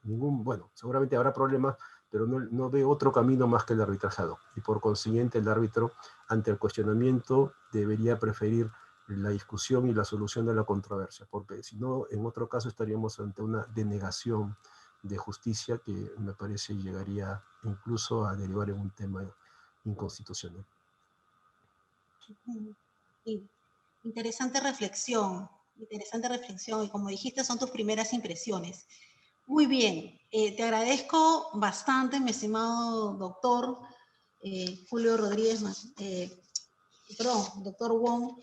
bueno, seguramente habrá problemas, pero no veo otro camino más que el arbitraje ad hoc, y por consiguiente el árbitro, ante el cuestionamiento, debería preferir la discusión y la solución de la controversia, porque si no, en otro caso estaríamos ante una denegación de justicia que me parece llegaría incluso a derivar en un tema inconstitucional. Sí. Interesante reflexión, y como dijiste, son tus primeras impresiones. Muy bien, te agradezco bastante, mi estimado doctor Julio Rodríguez, doctor Wong,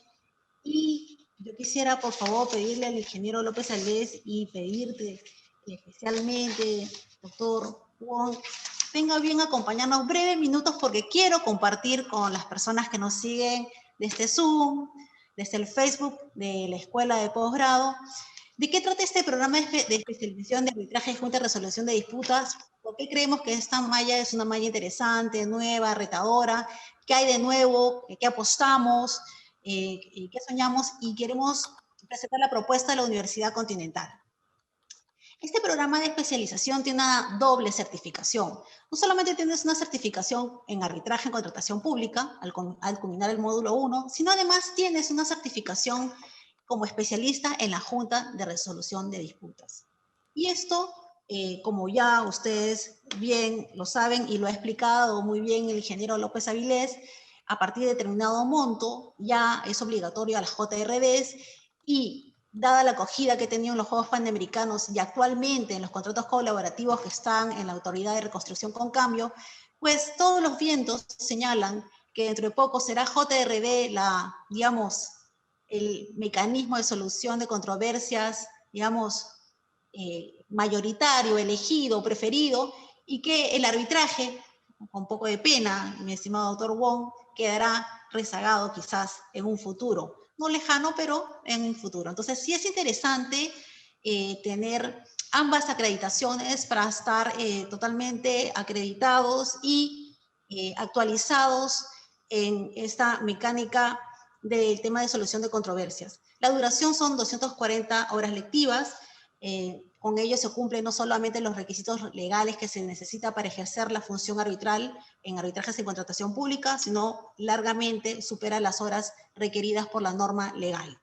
y yo quisiera, por favor, pedirle al ingeniero López Aldez y pedirte especialmente, doctor Wong, tenga bien acompañarnos breves minutos, porque quiero compartir con las personas que nos siguen desde Zoom, desde el Facebook de la Escuela de Posgrado, ¿de qué trata este programa de especialización de arbitraje y junta de resolución de disputas? ¿Por qué creemos que esta malla es una malla interesante, nueva, retadora? ¿Qué hay de nuevo? ¿Qué apostamos? ¿Qué soñamos? Y queremos presentar la propuesta de la Universidad Continental. Este programa de especialización tiene una doble certificación. No solamente tienes una certificación en arbitraje en contratación pública al culminar el módulo 1, sino además tienes una certificación como especialista en la Junta de Resolución de Disputas. Y esto, como ya ustedes bien lo saben y lo ha explicado muy bien el ingeniero López Avilés, a partir de determinado monto ya es obligatorio a las JRDs, y dada la acogida que tenían los Juegos Panamericanos y actualmente en los contratos colaborativos que están en la Autoridad de Reconstrucción con Cambio, pues todos los vientos señalan que dentro de poco será JRD el mecanismo de solución de controversias, mayoritario, elegido, preferido, y que el arbitraje, con poco de pena, mi estimado doctor Wong, quedará rezagado quizás en un futuro. No lejano, pero en un futuro. Entonces, sí es interesante tener ambas acreditaciones para estar totalmente acreditados y actualizados en esta mecánica del tema de solución de controversias. La duración son 240 horas lectivas. Con ello se cumplen no solamente los requisitos legales que se necesita para ejercer la función arbitral en arbitrajes en contratación pública, sino largamente supera las horas requeridas por la norma legal.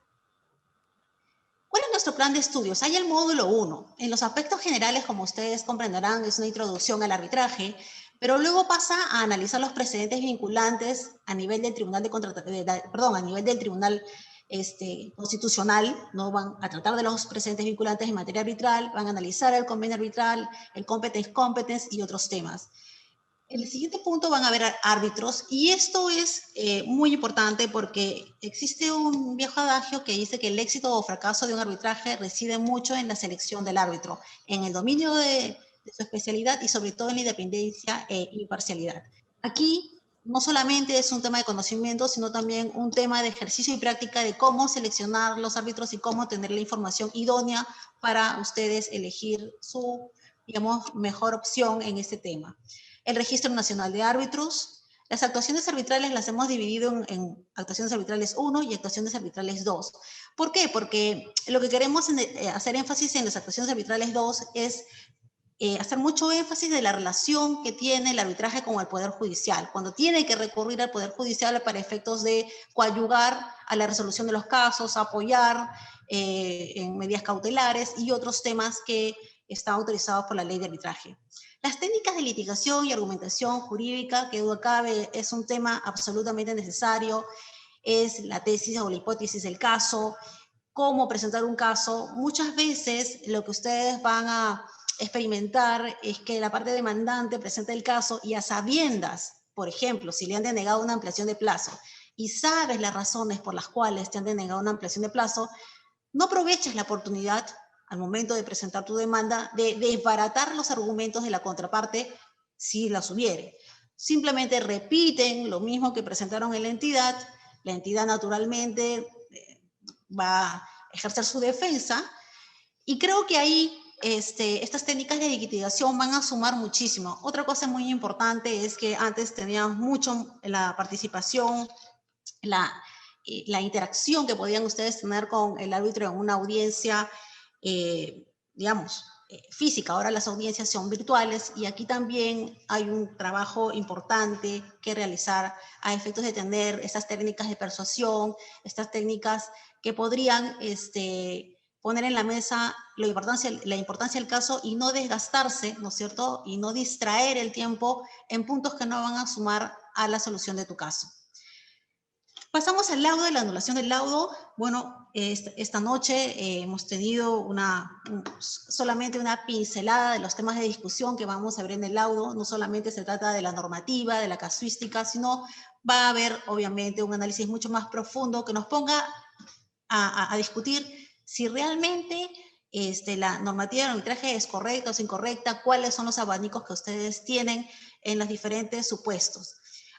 nuestro plan de estudios? Hay el módulo 1. En los aspectos generales, como ustedes comprenderán, es una introducción al arbitraje, pero luego pasa a analizar los precedentes vinculantes a nivel del Tribunal a nivel del Tribunal Constitucional, ¿no? Van a tratar de los precedentes vinculantes en materia arbitral, van a analizar el convenio arbitral, el competence y otros temas. En el siguiente punto van a ver árbitros, y esto es muy importante porque existe un viejo adagio que dice que el éxito o fracaso de un arbitraje reside mucho en la selección del árbitro, en el dominio de su especialidad y sobre todo en la independencia e imparcialidad. Aquí no solamente es un tema de conocimiento, sino también un tema de ejercicio y práctica de cómo seleccionar los árbitros y cómo tener la información idónea para ustedes elegir su, digamos, mejor opción en este tema. El Registro Nacional de Árbitros. Las actuaciones arbitrales las hemos dividido en actuaciones arbitrales 1 y actuaciones arbitrales 2. ¿Por qué? Porque lo que queremos hacer énfasis en las actuaciones arbitrales 2 es hacer mucho énfasis de la relación que tiene el arbitraje con el Poder Judicial, cuando tiene que recurrir al Poder Judicial para efectos de coadyugar a la resolución de los casos, apoyar en medidas cautelares y otros temas que están autorizados por la ley de arbitraje. Las técnicas de litigación y argumentación jurídica, que duda cabe, es un tema absolutamente necesario, es la tesis o la hipótesis del caso, cómo presentar un caso. Muchas veces lo que ustedes van a experimentar es que la parte demandante presenta el caso y a sabiendas, por ejemplo, si le han denegado una ampliación de plazo y sabes las razones por las cuales te han denegado una ampliación de plazo, no aproveches la oportunidad al momento de presentar tu demanda de desbaratar los argumentos de la contraparte si las hubiere. Simplemente repiten lo mismo que presentaron en la entidad naturalmente va a ejercer su defensa, y creo que ahí estas técnicas de litigación van a sumar muchísimo. Otra cosa muy importante es que antes teníamos mucho la participación, la interacción que podían ustedes tener con el árbitro en una audiencia, digamos, física. Ahora las audiencias son virtuales y aquí también hay un trabajo importante que realizar a efectos de tener estas técnicas de persuasión, estas técnicas que podrían poner en la mesa la importancia del caso y no desgastarse, ¿no es cierto? Y no distraer el tiempo en puntos que no van a sumar a la solución de tu caso. Pasamos al laudo, de la anulación del laudo. Bueno, esta noche hemos tenido solamente una pincelada de los temas de discusión que vamos a ver en el laudo. No solamente se trata de la normativa, de la casuística, sino va a haber, obviamente, un análisis mucho más profundo que nos ponga a discutir si realmente la normativa de arbitraje es correcta o es incorrecta, cuáles son los abanicos que ustedes tienen en los diferentes supuestos.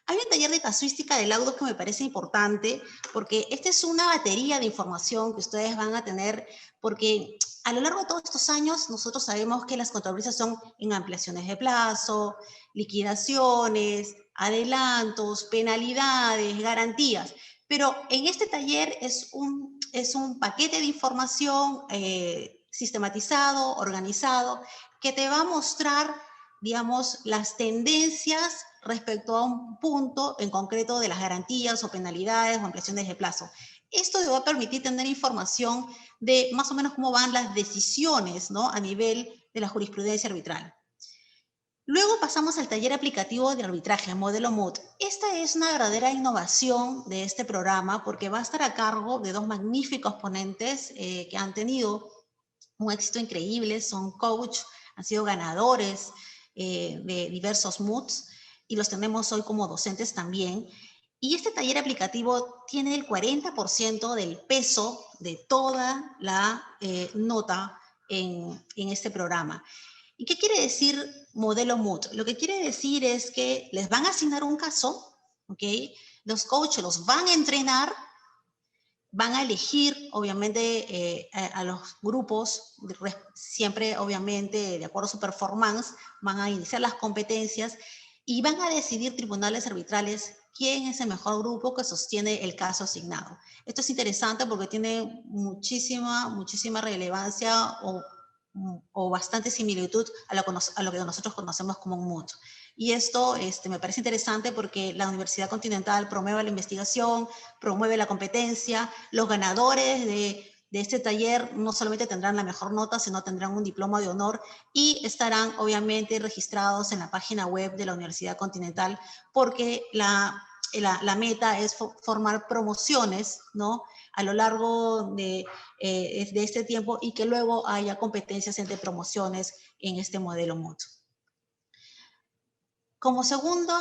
Hay un taller de casuística de laudos que me parece importante, porque esta es una batería de información que ustedes van a tener, porque a lo largo de todos estos años nosotros sabemos que las controversias son en ampliaciones de plazo, liquidaciones, adelantos, penalidades, garantías, pero en este taller es un paquete de información sistematizado, organizado, que te va a mostrar, digamos, las tendencias respecto a un punto en concreto de las garantías o penalidades o ampliaciones de plazo. Esto te va a permitir tener información de más o menos cómo van las decisiones, ¿no?, a nivel de la jurisprudencia arbitral. Luego pasamos al taller aplicativo de arbitraje, modelo MOOD. Esta es una verdadera innovación de este programa porque va a estar a cargo de dos magníficos ponentes que han tenido un éxito increíble, son coach, han sido ganadores de diversos MOODs y los tenemos hoy como docentes también. Y este taller aplicativo tiene el 40% del peso de toda la nota en este programa. ¿Y qué quiere decir modelo MOOD? Lo que quiere decir es que les van a asignar un caso, ¿ok? Los coaches los van a entrenar, van a elegir, obviamente, a los grupos, siempre, obviamente, de acuerdo a su performance, van a iniciar las competencias y van a decidir tribunales arbitrales quién es el mejor grupo que sostiene el caso asignado. Esto es interesante porque tiene muchísima relevancia o bastante similitud a lo que nosotros conocemos como un MOOD. Y esto me parece interesante porque la Universidad Continental promueve la investigación, promueve la competencia, los ganadores este taller no solamente tendrán la mejor nota, sino tendrán un diploma de honor y estarán obviamente registrados en la página web de la Universidad Continental, porque la meta es formar promociones, ¿no?, a lo largo de este tiempo, y que luego haya competencias entre promociones en este modelo mutuo. Como segundo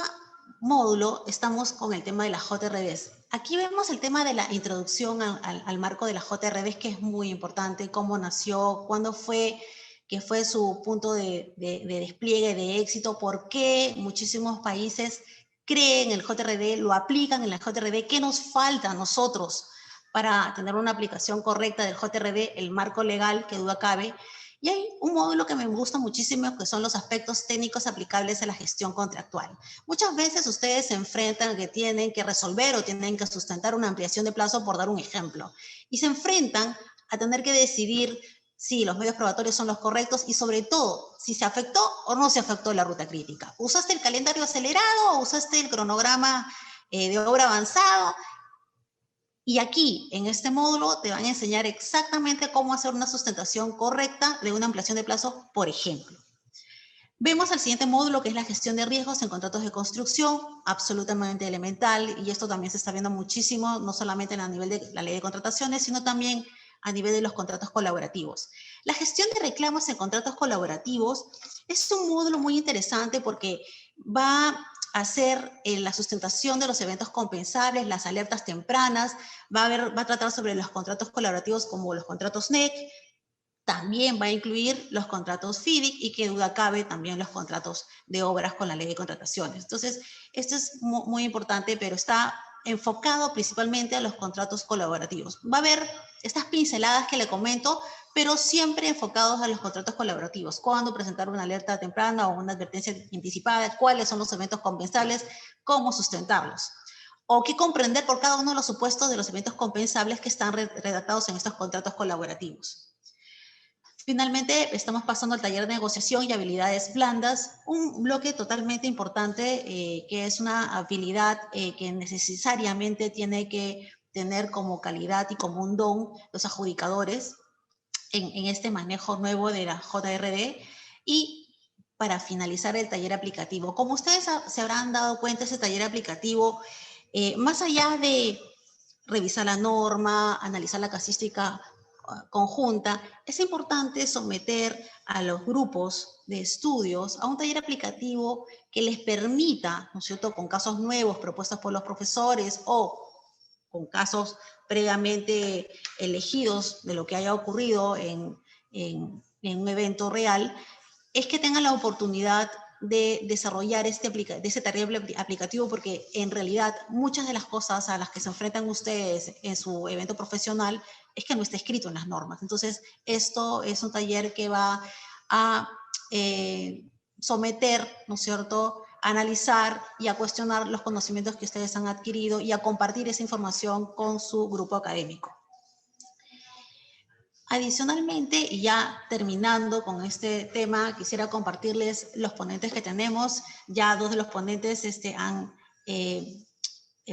módulo estamos con el tema de las JRDs. Aquí vemos el tema de la introducción al marco de las JRDs, que es muy importante, cómo nació, cuándo fue, que fue su punto de despliegue, de éxito, por qué muchísimos países creen el JRD, lo aplican en la JRD, qué nos falta a nosotros para tener una aplicación correcta del JRD, el marco legal, que duda cabe. Y hay un módulo que me gusta muchísimo, que son los aspectos técnicos aplicables a la gestión contractual. Muchas veces ustedes se enfrentan a que tienen que resolver o tienen que sustentar una ampliación de plazo, por dar un ejemplo. Y se enfrentan a tener que decidir si los medios probatorios son los correctos y, sobre todo, si se afectó o no se afectó la ruta crítica. ¿Usaste el calendario acelerado o usaste el cronograma de obra avanzado? Y aquí, en este módulo, te van a enseñar exactamente cómo hacer una sustentación correcta de una ampliación de plazo, por ejemplo. Vemos el siguiente módulo, que es la gestión de riesgos en contratos de construcción, absolutamente elemental, y esto también se está viendo muchísimo, no solamente a nivel de la ley de contrataciones, sino también a nivel de los contratos colaborativos. La gestión de reclamos en contratos colaborativos es un módulo muy interesante porque va hacer la sustentación de los eventos compensables, las alertas tempranas, va a tratar sobre los contratos colaborativos como los contratos NEC, también va a incluir los contratos FIDIC y, que duda cabe, también los contratos de obras con la ley de contrataciones. Entonces, esto es muy importante, pero está enfocado principalmente a los contratos colaborativos. Va a haber estas pinceladas que le comento, pero siempre enfocados a los contratos colaborativos. Cuándo presentar una alerta temprana o una advertencia anticipada, cuáles son los eventos compensables, cómo sustentarlos. O qué comprender por cada uno de los supuestos de los eventos compensables que están redactados en estos contratos colaborativos. Finalmente, estamos pasando al taller de negociación y habilidades blandas, un bloque totalmente importante, que es una habilidad que necesariamente tiene que tener como calidad y como un don los adjudicadores en este manejo nuevo de la JRD. Y para finalizar, el taller aplicativo. Como ustedes se habrán dado cuenta, ese taller aplicativo, más allá de revisar la norma, analizar la casística conjunta, es importante someter a los grupos de estudios a un taller aplicativo que les permita, ¿no es cierto?, con casos nuevos propuestos por los profesores o con casos previamente elegidos de lo que haya ocurrido en un evento real, es que tengan la oportunidad de desarrollar ese taller aplicativo, porque en realidad muchas de las cosas a las que se enfrentan ustedes en su evento profesional es que no está escrito en las normas. Entonces, esto es un taller que va a someter, ¿no es cierto?, a analizar y a cuestionar los conocimientos que ustedes han adquirido y a compartir esa información con su grupo académico. Adicionalmente, y ya terminando con este tema, quisiera compartirles los ponentes que tenemos. Ya dos de los ponentes han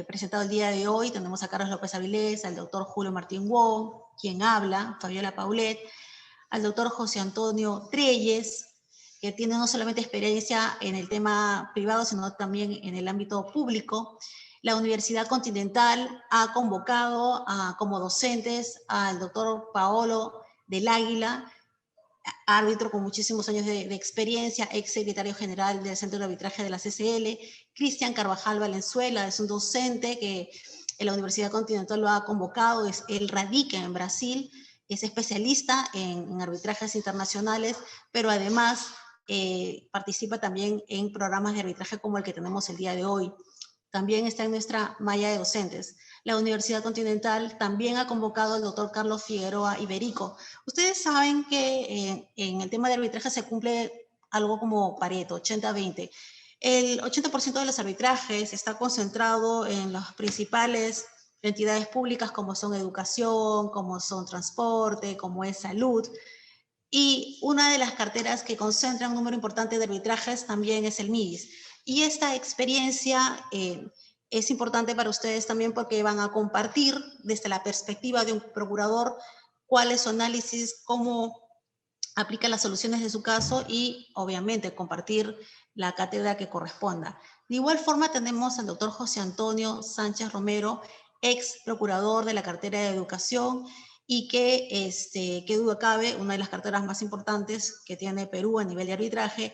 presentado el día de hoy. Tenemos a Carlos López Avilés, al doctor Julio Martín Wong, quien habla, Fabiola Paulet, al doctor José Antonio Treyes, que tiene no solamente experiencia en el tema privado, sino también en el ámbito público. La Universidad Continental ha convocado como docentes al doctor Paolo del Águila, árbitro con muchísimos años de experiencia, ex secretario general del Centro de Arbitraje de la CCL, Cristian Carvajal Valenzuela, es un docente que en la Universidad Continental lo ha convocado, él radica en Brasil, es especialista en arbitrajes internacionales, pero además participa también en programas de arbitraje como el que tenemos el día de hoy. También está en nuestra malla de docentes. La Universidad Continental también ha convocado al doctor Carlos Figueroa Iberico. Ustedes saben que en el tema de arbitraje se cumple algo como Pareto, 80-20. El 80% de los arbitrajes está concentrado en las principales entidades públicas, como son educación, como son transporte, como es salud. Y una de las carteras que concentra un número importante de arbitrajes también es el MIDIS. Y esta experiencia es importante para ustedes también, porque van a compartir desde la perspectiva de un procurador cuál es su análisis, cómo aplica las soluciones de su caso y, obviamente, compartir la cátedra que corresponda. De igual forma, tenemos al doctor José Antonio Sánchez Romero, ex procurador de la cartera de Educación, y que duda cabe, una de las carteras más importantes que tiene Perú a nivel de arbitraje,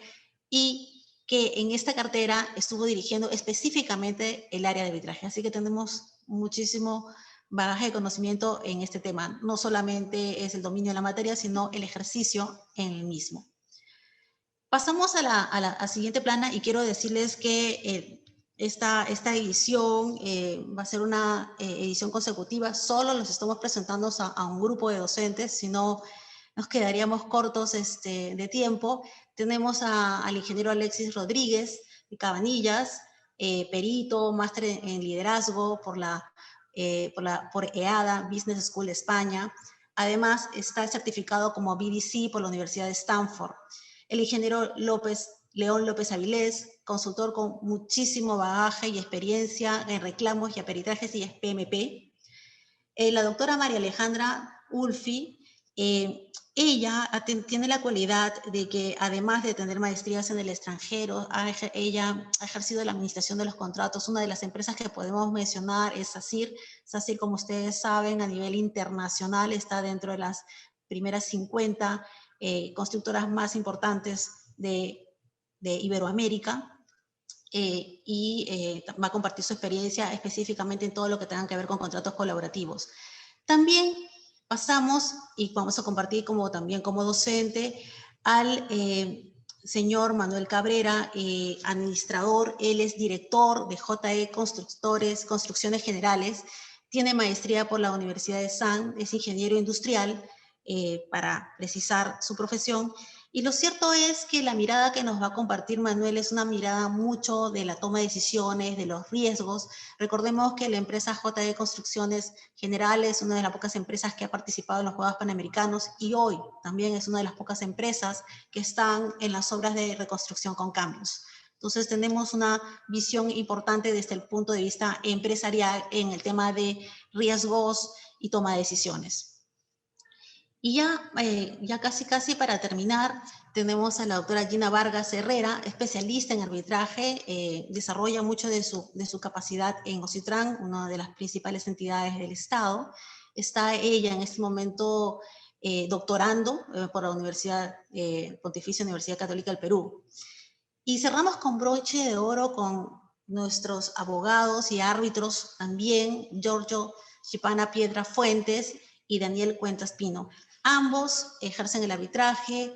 y que en esta cartera estuvo dirigiendo específicamente el área de arbitraje. Así que tenemos muchísimo bagaje de conocimiento en este tema. No solamente es el dominio de la materia, sino el ejercicio en el mismo. Pasamos a la siguiente plana y quiero decirles que esta edición va a ser una edición consecutiva. Solo los estamos presentando a un grupo de docentes, si no nos quedaríamos cortos de tiempo. Tenemos al ingeniero Alexis Rodríguez de Cabanillas, perito, máster en liderazgo por EADA, Business School de España. Además, está certificado como BDC por la Universidad de Stanford. El ingeniero León López Avilés, consultor con muchísimo bagaje y experiencia en reclamos y peritajes y es PMP. La doctora María Alejandra Ulfi, ella tiene la cualidad de que, además de tener maestrías en el extranjero, ella ha ejercido la administración de los contratos. Una de las empresas que podemos mencionar es SACIR. SACIR, como ustedes saben, a nivel internacional está dentro de las primeras 50 constructoras más importantes de Iberoamérica. Va a compartir su experiencia específicamente en todo lo que tenga que ver con contratos colaborativos. También pasamos, y vamos a compartir también como docente, al señor Manuel Cabrera, administrador. Él es director de JE Construcciones Generales, tiene maestría por la Universidad de San, es ingeniero industrial, para precisar su profesión. Y lo cierto es que la mirada que nos va a compartir Manuel es una mirada mucho de la toma de decisiones, de los riesgos. Recordemos que la empresa JE Construcciones Generales es una de las pocas empresas que ha participado en los Juegos Panamericanos y hoy también es una de las pocas empresas que están en las obras de reconstrucción con cambios. Entonces tenemos una visión importante desde el punto de vista empresarial en el tema de riesgos y toma de decisiones. Y ya casi para terminar, tenemos a la doctora Gina Vargas Herrera, especialista en arbitraje, desarrolla mucho de su capacidad en OCITRAN, una de las principales entidades del Estado. Está ella en este momento doctorando por la Pontificia Universidad Católica del Perú. Y cerramos con broche de oro con nuestros abogados y árbitros también, Giorgio Chipana Piedra Fuentes y Daniel Cuentas Pino. Ambos ejercen el arbitraje,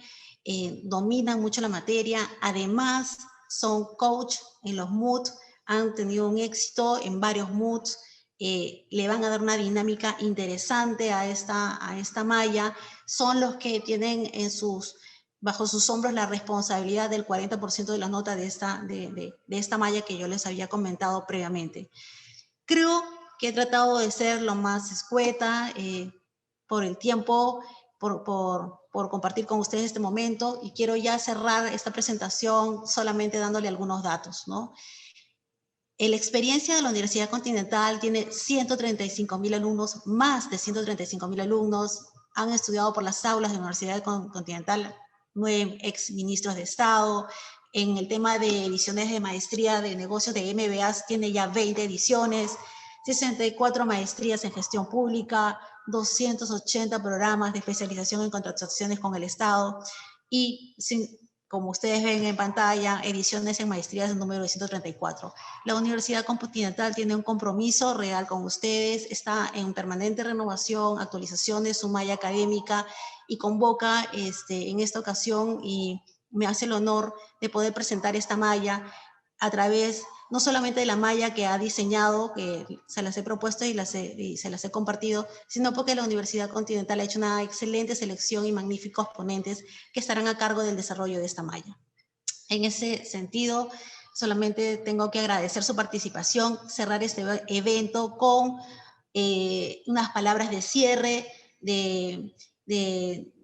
dominan mucho la materia, además son coach en los MOOC, han tenido un éxito en varios MOOCs, le van a dar una dinámica interesante a esta malla, son los que tienen bajo sus hombros la responsabilidad del 40% de las notas de esta malla que yo les había comentado previamente. Creo que he tratado de ser lo más escueta por el tiempo, por compartir con ustedes este momento, y quiero ya cerrar esta presentación solamente dándole algunos datos, ¿no? La experiencia de la Universidad Continental tiene 135.000 alumnos, más de 135.000 alumnos, han estudiado por las aulas de la Universidad Continental 9 ex ministros de Estado. En el tema de ediciones de maestría de negocios de MBAs tiene ya 20 ediciones, 64 maestrías en gestión pública, 280 programas de especialización en contrataciones con el Estado y, como ustedes ven en pantalla, ediciones en maestrías en número de 134. La Universidad Continental tiene un compromiso real con ustedes, está en permanente renovación, actualización de su malla académica y convoca en esta ocasión, y me hace el honor de poder presentar esta malla a través no solamente de la malla que ha diseñado, que se las he propuesto y se las he compartido, sino porque la Universidad Continental ha hecho una excelente selección y magníficos ponentes que estarán a cargo del desarrollo de esta malla. En ese sentido, solamente tengo que agradecer su participación, cerrar este evento con unas palabras de cierre del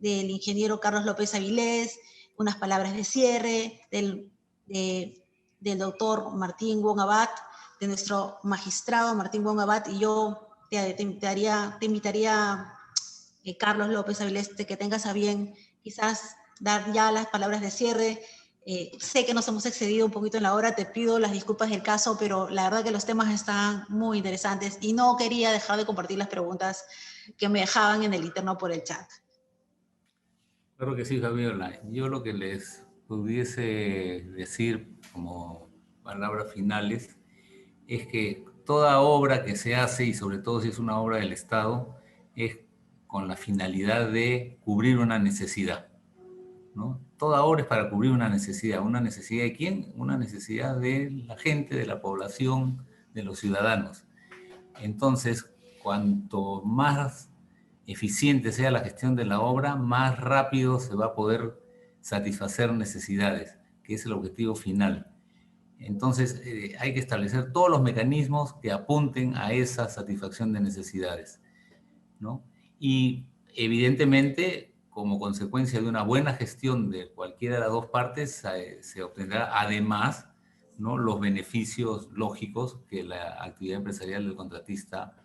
ingeniero Carlos López Avilés, unas palabras de cierre del doctor Martín Wong Abad, de nuestro magistrado Martín Wong Abad, y yo te invitaría Carlos López Avilés, que tengas a bien quizás dar ya las palabras de cierre. Sé que nos hemos excedido un poquito en la hora, te pido las disculpas del caso, pero la verdad que los temas están muy interesantes y no quería dejar de compartir las preguntas que me dejaban en el interno por el chat. Claro que sí, Fabiola. Yo lo que les pudiese decir como palabras finales es que toda obra que se hace, y sobre todo si es una obra del Estado, es con la finalidad de cubrir una necesidad, ¿no? Toda obra es para cubrir una necesidad. ¿Una necesidad de quién? Una necesidad de la gente, de la población, de los ciudadanos. Entonces, cuanto más eficiente sea la gestión de la obra, más rápido se va a poder satisfacer necesidades, que es el objetivo final. Entonces, hay que establecer todos los mecanismos que apunten a esa satisfacción de necesidades, ¿no? Y evidentemente, como consecuencia de una buena gestión de cualquiera de las dos partes, se obtendrá además, ¿no?, los beneficios lógicos que la actividad empresarial del contratista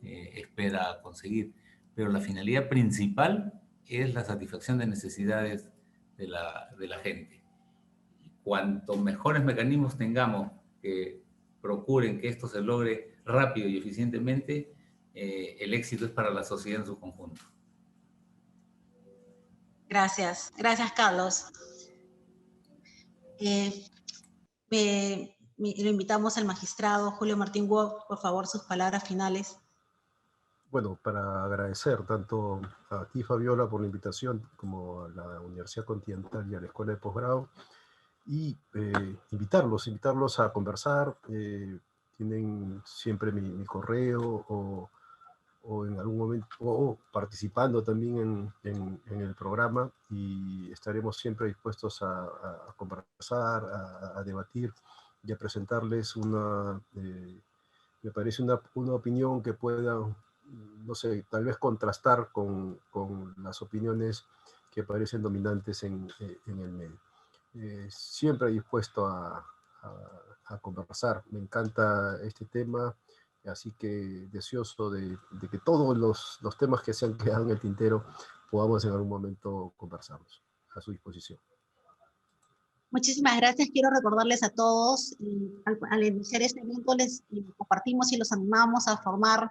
espera conseguir. Pero la finalidad principal es la satisfacción de necesidades de la gente. Cuanto mejores mecanismos tengamos que procuren que esto se logre rápido y eficientemente, el éxito es para la sociedad en su conjunto. Gracias, gracias Carlos. Lo invitamos al magistrado Julio Martín Wong, por favor, sus palabras finales. Bueno, para agradecer tanto a ti, Fabiola, por la invitación, como a la Universidad Continental y a la Escuela de Posgrado, y invitarlos a conversar. Tienen siempre mi correo o en algún momento, o participando también en el programa, y estaremos siempre dispuestos a conversar, a debatir y a presentarles me parece una opinión que pueda, no sé, tal vez contrastar con las opiniones que parecen dominantes en el medio. Siempre dispuesto a conversar. Me encanta este tema, así que deseoso de que todos los temas que se han quedado en el tintero podamos en algún momento conversarlos. A su disposición. Muchísimas gracias. Quiero recordarles a todos, al iniciar este evento les compartimos y los animamos a formar,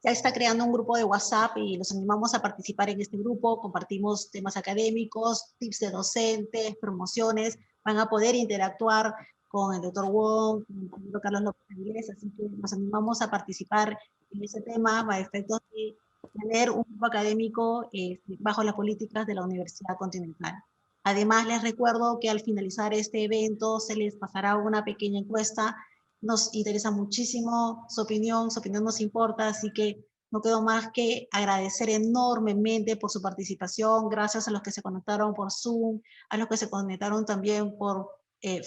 ya está creando un grupo de WhatsApp y los animamos a participar en este grupo. Compartimos temas académicos, tips de docentes, promociones, van a poder interactuar con el doctor Wong, con el compañero Carlos López Avilés, así que nos animamos a participar en ese tema a efectos de tener un grupo académico bajo las políticas de la Universidad Continental. Además, les recuerdo que al finalizar este evento se les pasará una pequeña encuesta. Nos interesa muchísimo su opinión nos importa, así que no quedo más que agradecer enormemente por su participación. Gracias a los que se conectaron por Zoom, a los que se conectaron también por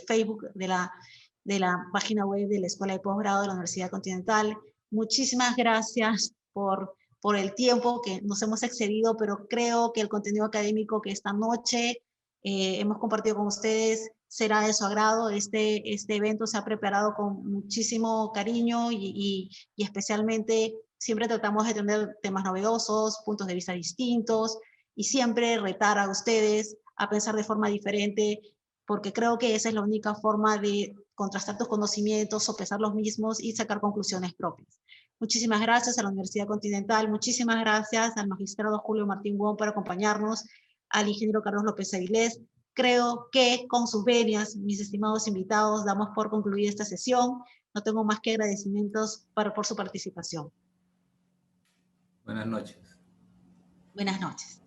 Facebook de la página web de la Escuela de Posgrado de la Universidad Continental. Muchísimas gracias por el tiempo que nos hemos excedido, pero creo que el contenido académico que esta noche hemos compartido con ustedes será de su agrado. Este evento se ha preparado con muchísimo cariño y especialmente siempre tratamos de tener temas novedosos, puntos de vista distintos y siempre retar a ustedes a pensar de forma diferente, porque creo que esa es la única forma de contrastar tus conocimientos, sopesar los mismos y sacar conclusiones propias. Muchísimas gracias a la Universidad Continental, muchísimas gracias al magistrado Julio Martín Wong por acompañarnos, al ingeniero Carlos López Avilés. Creo que con sus venias, mis estimados invitados, damos por concluida esta sesión. No tengo más que agradecimientos por su participación. Buenas noches. Buenas noches.